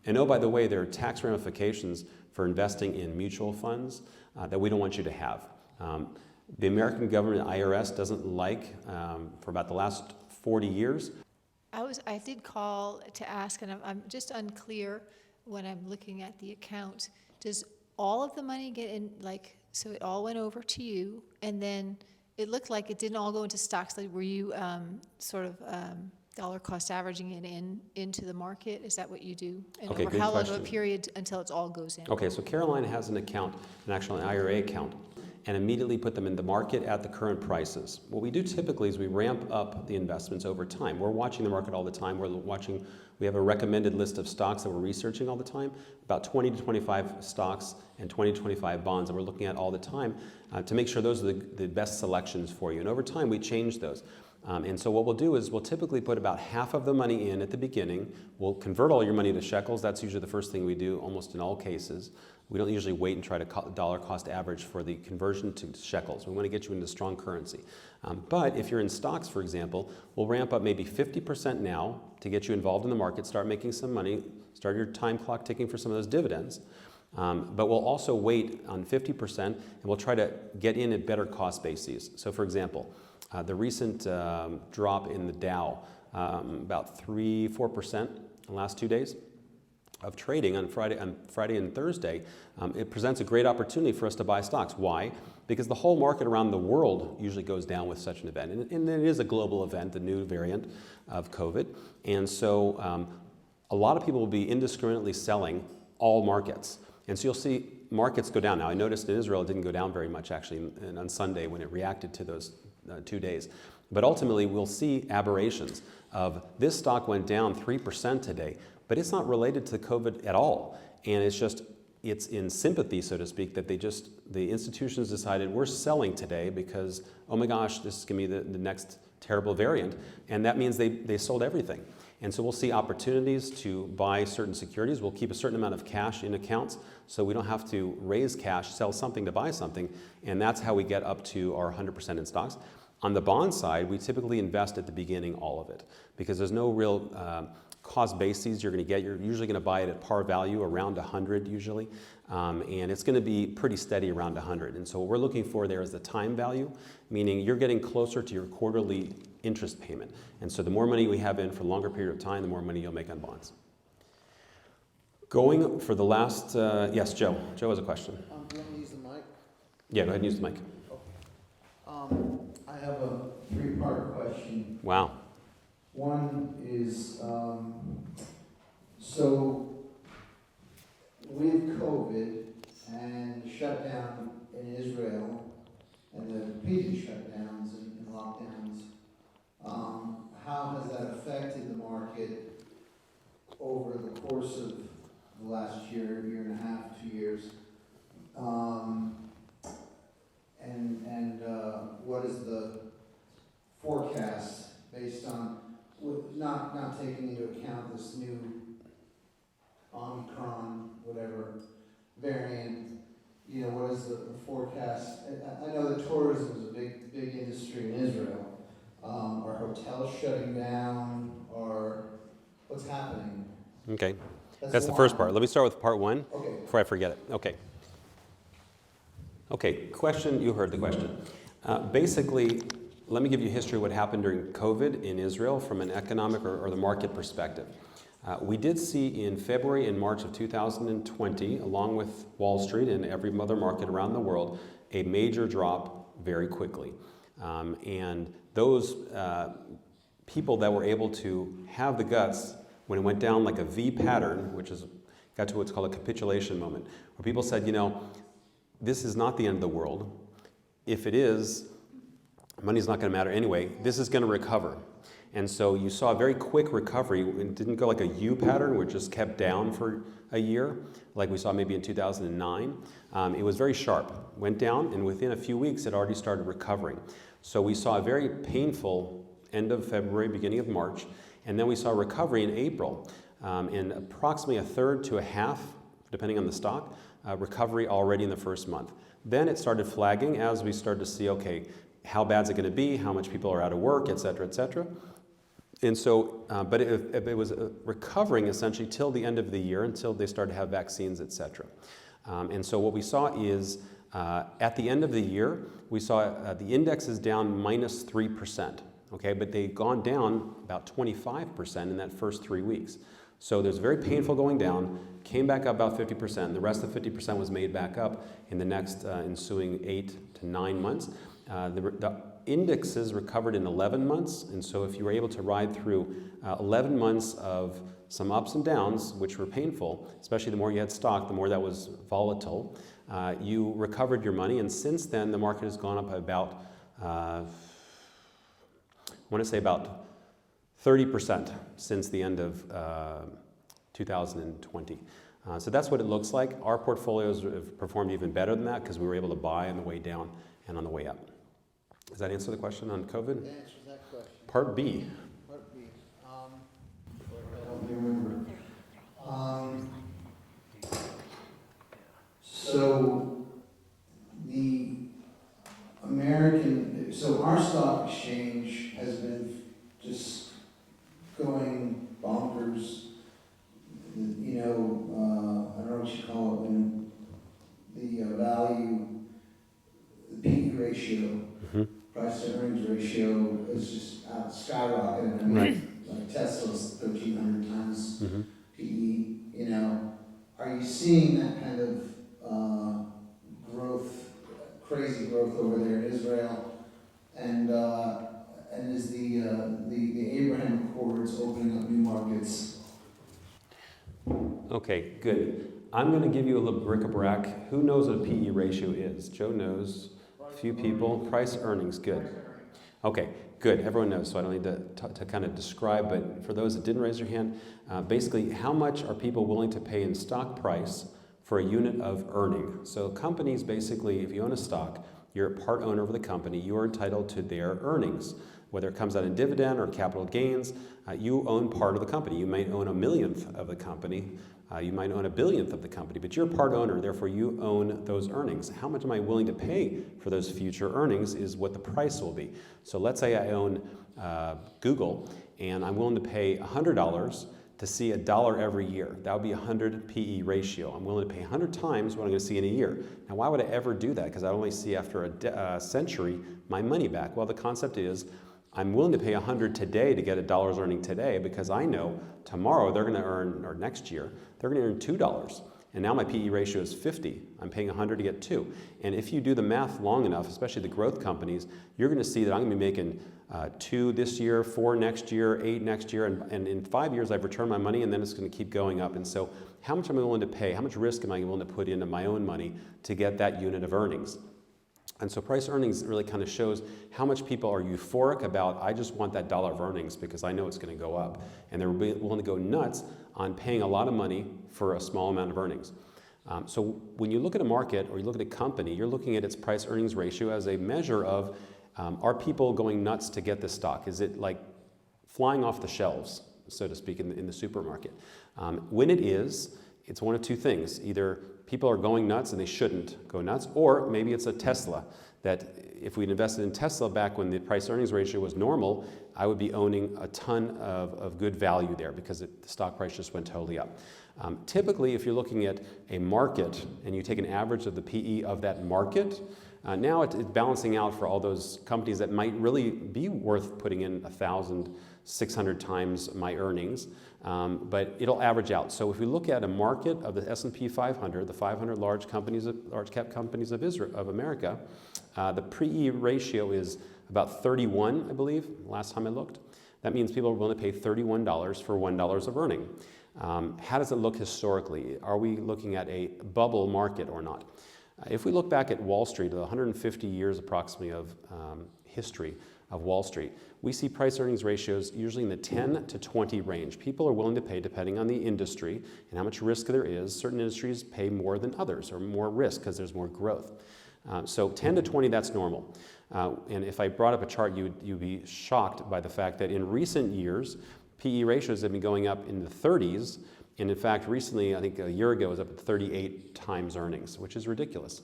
And oh, by the way, there are tax ramifications for investing in mutual funds that we don't want you to have. The American government, IRS, doesn't like, for about the last 40 years. I did call to ask, and I'm just unclear when I'm looking at the account. Does all of the money get in, like, so it all went over to you, and then it looked like it didn't all go into stocks? Like, were you sort of dollar cost averaging it into the market? Is that what you do? And Okay, over good how long of question. a period until it all goes in? Okay, so Caroline has an account, an IRA account, and immediately put them in the market at the current prices. What we do typically is we ramp up the investments over time. We're watching the market all the time. We have a recommended list of stocks that we're researching all the time, about 20 to 25 stocks and 20 to 25 bonds that we're looking at all the time to make sure those are the best selections for you. And over time, we change those. And so what we'll do is we'll typically put about half of the money in at the beginning. We'll convert all your money to shekels. That's usually the first thing we do almost in all cases. We don't usually wait and try to dollar cost average for the conversion to shekels. We want to get you into strong currency. But if you're in stocks, for example, we'll ramp up maybe 50% now to get you involved in the market, start making some money, start your time clock ticking for some of those dividends. But we'll also wait on 50% and we'll try to get in at better cost bases. So for example, the recent drop in the Dow, about 3-4% in the last 2 days of trading on Friday and Thursday, it presents a great opportunity for us to buy stocks. Why? Because the whole market around the world usually goes down with such an event. And it is a global event, the new variant of COVID. And so a lot of people will be indiscriminately selling all markets. And so you'll see markets go down. Now, I noticed in Israel it didn't go down very much, actually, on Sunday when it reacted to those 2 days. But ultimately, we'll see aberrations of this stock went down 3% today, but it's not related to COVID at all. And it's in sympathy, so to speak, that the institutions decided we're selling today because, oh my gosh, this is going to be the next terrible variant. And that means they sold everything. And so we'll see opportunities to buy certain securities. We'll keep a certain amount of cash in accounts so we don't have to raise cash, sell something to buy something. And that's how we get up to our 100% in stocks. On the bond side, we typically invest at the beginning all of it because there's no real cost bases you're going to get. You're usually going to buy it at par value, around 100 usually, and it's going to be pretty steady around 100. And so what we're looking for there is the time value, meaning you're getting closer to your quarterly interest payment. And so the more money we have in for a longer period of time, the more money you'll make on bonds. Going for the last, yes, Joe. Joe has a question. Do you want me to use the mic? Yeah, go ahead and use the mic. I have a three-part question. Wow. One is, so with COVID and the shutdown in Israel and the repeated shutdowns and lockdowns, how has that affected the market over the course of the last year and a half, 2 years? And what is the forecast based on, not taking into account this new Omicron, whatever, variant, you know, what is the forecast? I know that tourism is a big industry in Israel. Are hotels shutting down, or what's happening? Okay. That's the first part. Let me start with part one before I forget it. Okay, question, you heard the question. Basically, let me give you a history of what happened during COVID in Israel from an economic or the market perspective. We did see in February and March of 2020, along with Wall Street and every other market around the world, a major drop very quickly. And those people that were able to have the guts when it went down like a V pattern, which is got to what's called a capitulation moment, where people said, you know, this is not the end of the world. If it is, money's not going to matter anyway. This is going to recover. And so you saw a very quick recovery. It didn't go like a U pattern, which just kept down for a year, like we saw maybe in 2009. It was very sharp. Went down, and within a few weeks, it already started recovering. So we saw a very painful end of February, beginning of March, and then we saw recovery in April. And approximately a third to a half, depending on the stock, recovery already in the first month. Then it started flagging as we started to see, okay, how bad is it going to be, how much people are out of work, et cetera, et cetera. And so, but it was recovering essentially till the end of the year, until they started to have vaccines, et cetera. And so what we saw is, at the end of the year, we saw the index is down minus 3%, okay? But they'd gone down about 25% in that first 3 weeks. So there's very painful going down, came back up about 50%. The rest of 50% was made back up in the next ensuing 8 to 9 months. The indexes recovered in 11 months, and so if you were able to ride through 11 months of some ups and downs, which were painful, especially the more you had stock, the more that was volatile, you recovered your money, and since then the market has gone up about, I want to say about 30% since the end of 2020. So that's what it looks like. Our portfolios have performed even better than that because we were able to buy on the way down and on the way up. Does that answer the question on COVID? That answers that question. Part B. Part B. I don't remember. So the so our stock exchange has been just going bonkers. You know, I don't know what you call it when the value, the PE ratio, price to earnings ratio is just skyrocketing. I mean, like Tesla's 1,300 times PE. You know, are you seeing that kind of growth, crazy growth over there in Israel? And is the Abraham Accords opening up new markets? Okay, good. I'm going to give you a little bric-a-brac. Who knows what a PE ratio is? Joe knows. A few people. Price earnings, good. Okay, good. Everyone knows, so I don't need to kind of describe, but for those that didn't raise their hand, basically, how much are people willing to pay in stock price for a unit of earning? So companies, basically, if you own a stock, you're a part owner of the company, you are entitled to their earnings. Whether it comes out in dividend or capital gains, you own part of the company. You might own 1/millionth of the company. You might own 1/billionth of the company, but you're a part owner, therefore you own those earnings. How much am I willing to pay for those future earnings is what the price will be. So let's say I own Google, and I'm willing to pay $100 to see $1 every year. That would be 100 PE ratio. I'm willing to pay 100 times what I'm going to see in a year. Now, why would I ever do that? Because I only see after a century my money back. Well, the concept is I'm willing to pay 100 today to get $1 earning today because I know tomorrow they're going to earn, or next year, they're going to earn $2. And now my PE ratio is 50. I'm paying 100 to get 2. And if you do the math long enough, especially the growth companies, you're going to see that I'm going to be making 2 this year, 4 next year, 8 next year, and in 5 years I've returned my money, and then it's going to keep going up. And so how much am I willing to pay? How much risk am I willing to put into my own money to get that unit of earnings? And so price earnings really kind of shows how much people are euphoric about, I just want that dollar of earnings because I know it's going to go up. And they're willing to go nuts on paying a lot of money for a small amount of earnings. So when you look at a market or you look at a company, you're looking at its price earnings ratio as a measure of, are people going nuts to get this stock? Is it like flying off the shelves, so to speak, in the supermarket? When it is, it's one of two things. Either people are going nuts and they shouldn't go nuts, or maybe it's a Tesla, that if we'd invested in Tesla back when the price earnings ratio was normal, I would be owning a ton of good value there because the stock price just went totally up. Typically, if you're looking at a market and you take an average of the PE of that market, now it's balancing out for all those companies that might really be worth putting in 1,600 times my earnings, but it'll average out. So if we look at a market of the S&P 500, the 500 large cap companies of America, the PE ratio is about 31, I believe, last time I looked. That means people are willing to pay $31 for $1 of earning. How does it look historically? Are we looking at a bubble market or not? If we look back at Wall Street, the 150 years approximately of history of Wall Street, we see price earnings ratios usually in the 10 to 20 range. People are willing to pay depending on the industry and how much risk there is. Certain industries pay more than others, or more risk because there's more growth. So 10 to 20, that's normal. And if I brought up a chart, you'd be shocked by the fact that in recent years, PE ratios have been going up in the 30s, and in fact, recently, I think a year ago, it was up at 38 times earnings, which is ridiculous.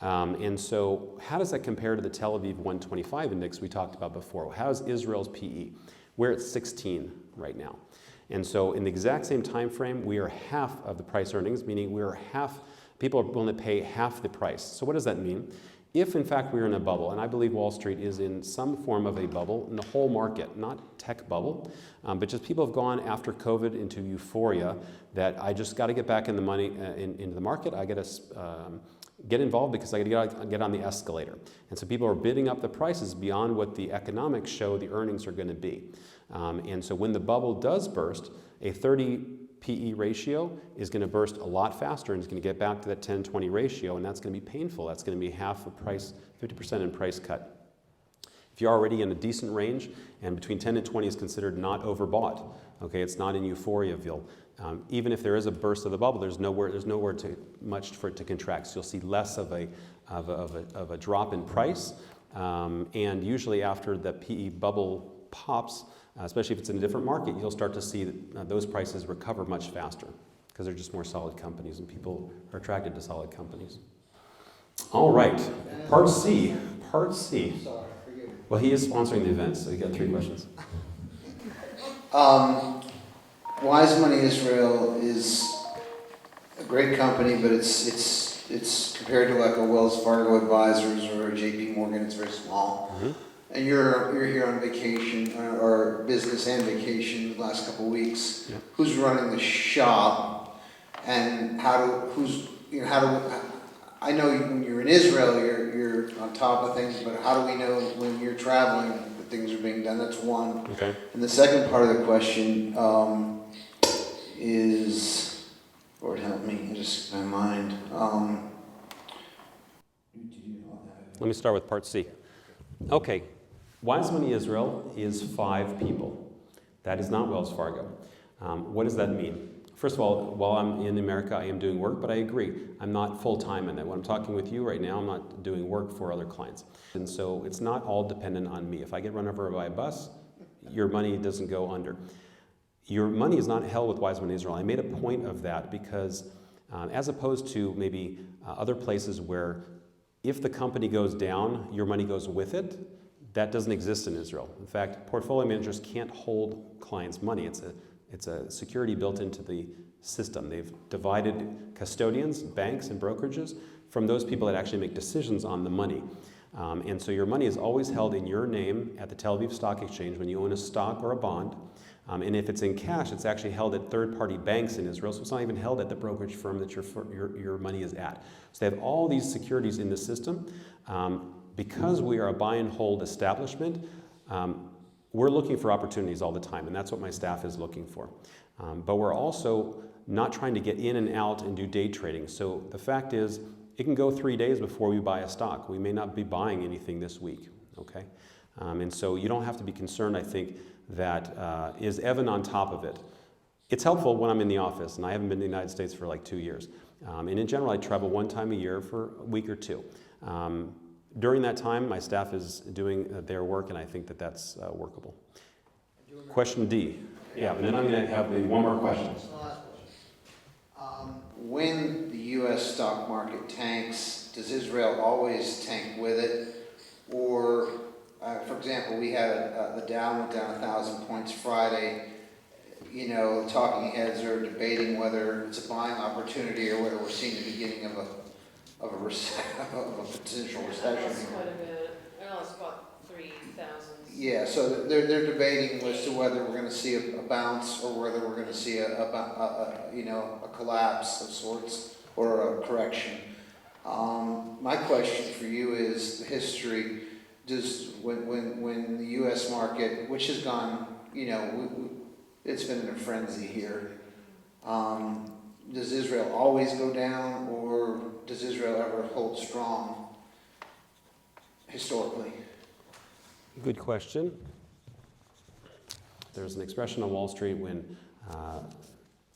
And so how does that compare to the Tel Aviv 125 index we talked about before? How is Israel's PE? We're at 16 right now. And so in the exact same time frame, we are half of the price earnings, meaning people are willing to pay half the price. So what does that mean? If in fact we're in a bubble, and I believe Wall Street is in some form of a bubble in the whole market, not tech bubble, but just people have gone after COVID into euphoria that I just got to get back in the money into the market. I got to get involved because I got to get on the escalator. And so people are bidding up the prices beyond what the economics show the earnings are going to be. And so when the bubble does burst, a 30 PE ratio is going to burst a lot faster and it's going to get back to that 10-20 ratio, and that's going to be painful. That's going to be half the price, 50% in price cut. If you're already in a decent range, and between 10 and 20 is considered not overbought, okay, it's not in Euphoriaville. Even if there is a burst of the bubble, there's nowhere much for it to contract. So you'll see less of a drop in price, and usually after the PE bubble pops, especially if it's in a different market, you'll start to see that those prices recover much faster because they're just more solid companies and people are attracted to solid companies. All right, part C. Part C. Sorry, forgive me. Well, he is sponsoring the event, so you got 3 questions. Wise Money Israel is a great company, but it's compared to like a Wells Fargo Advisors or a JP Morgan, it's very small. Mm-hmm. And you're here on vacation or business and vacation the last couple of weeks. Yeah. Who's running the shop, and I know when you're in Israel, you're on top of things, but how do we know when you're traveling that things are being done? That's one. Okay. And the second part of the question is, Lord help me, just my mind. Let me start with part C. Okay. Wise Money Israel is 5 people. That is not Wells Fargo. What does that mean? First of all, while I'm in America, I am doing work, but I agree, I'm not full-time in that. When I'm talking with you right now, I'm not doing work for other clients. And so it's not all dependent on me. If I get run over by a bus, your money doesn't go under. Your money is not held with Wise Money Israel. I made a point of that because as opposed to maybe other places where if the company goes down, your money goes with it, that doesn't exist in Israel. In fact, portfolio managers can't hold clients' money. It's a security built into the system. They've divided custodians, banks, and brokerages from those people that actually make decisions on the money. And so your money is always held in your name at the Tel Aviv Stock Exchange when you own a stock or a bond. And if it's in cash, it's actually held at third-party banks in Israel, so it's not even held at the brokerage firm that your money is at. So they have all these securities in the system. Because we are a buy and hold establishment, we're looking for opportunities all the time, and that's what my staff is looking for. But we're also not trying to get in and out and do day trading. So the fact is, it can go 3 days before we buy a stock. We may not be buying anything this week, okay? And so you don't have to be concerned, I think, that is Evan on top of it. It's helpful when I'm in the office, and I haven't been to the United States for like 2 years. And in general, I travel 1 time a year for a week or 2. During that time, my staff is doing their work, and I think that that's workable. Question D. Yeah, and then I'm going to have one more question. When the U.S. stock market tanks, does Israel always tank with it? Or, for example, we had the Dow went down 1,000 points Friday. You know, talking heads are debating whether it's a buying opportunity or whether we're seeing the beginning of a potential recession. That's quite a bit. Well, it's about 3,000. Yeah, so they're debating as to whether we're going to see a bounce or whether we're going to see a collapse of sorts or a correction. My question for you is the history. Does when the U.S. market, which has gone, it's been in a frenzy here. Does Israel always go down, or does Israel ever hold strong historically? Good question. There's an expression on Wall Street: when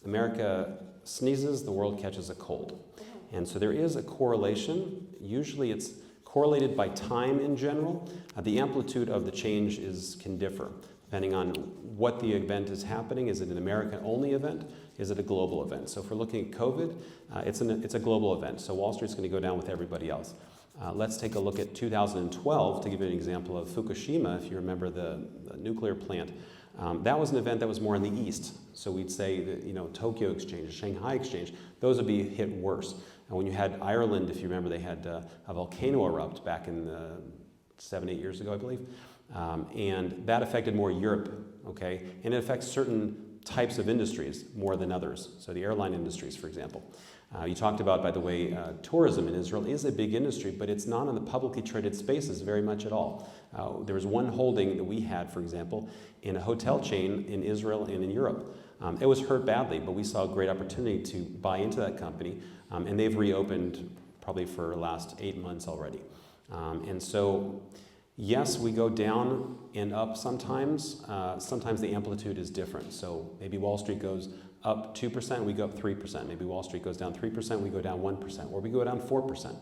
America sneezes, the world catches a cold. And so there is a correlation. Usually it's correlated by time in general. The amplitude of the change can differ depending on what the event is happening. Is it an American-only event? Is it a global event? So if we're looking at COVID, it's a global event. So Wall Street's going to go down with everybody else. Let's take a look at 2012 to give you an example of Fukushima, if you remember the nuclear plant. That was an event that was more in the east. So we'd say that, Tokyo Exchange, Shanghai Exchange, those would be hit worse. And when you had Ireland, if you remember, they had a volcano erupt back in 7-8 years ago, I believe. And that affected more Europe, okay? And it affects certain types of industries more than others. So the airline industries, for example. You talked about, by the way, tourism in Israel is a big industry, but it's not in the publicly traded spaces very much at all. There was one holding that we had, for example, in a hotel chain in Israel and in Europe. It was hurt badly, but we saw a great opportunity to buy into that company, and they've reopened probably for the last 8 months already. And so, yes, we go down and up sometimes. Sometimes the amplitude is different. So maybe Wall Street goes up 2%, we go up 3%. Maybe Wall Street goes down 3%, we go down 1%, or we go down 4%.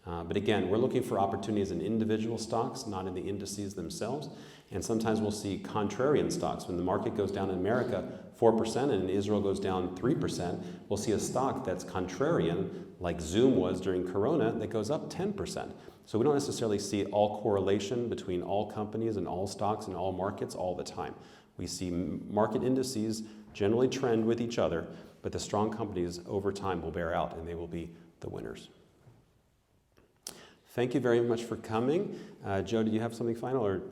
But again, we're looking for opportunities in individual stocks, not in the indices themselves. And sometimes we'll see contrarian stocks. When the market goes down in America 4% and in Israel goes down 3%, we'll see a stock that's contrarian, like Zoom was during Corona, that goes up 10%. So we don't necessarily see all correlation between all companies and all stocks and all markets all the time. We see market indices generally trend with each other, but the strong companies over time will bear out and they will be the winners. Thank you very much for coming. Joe, do you have something final, or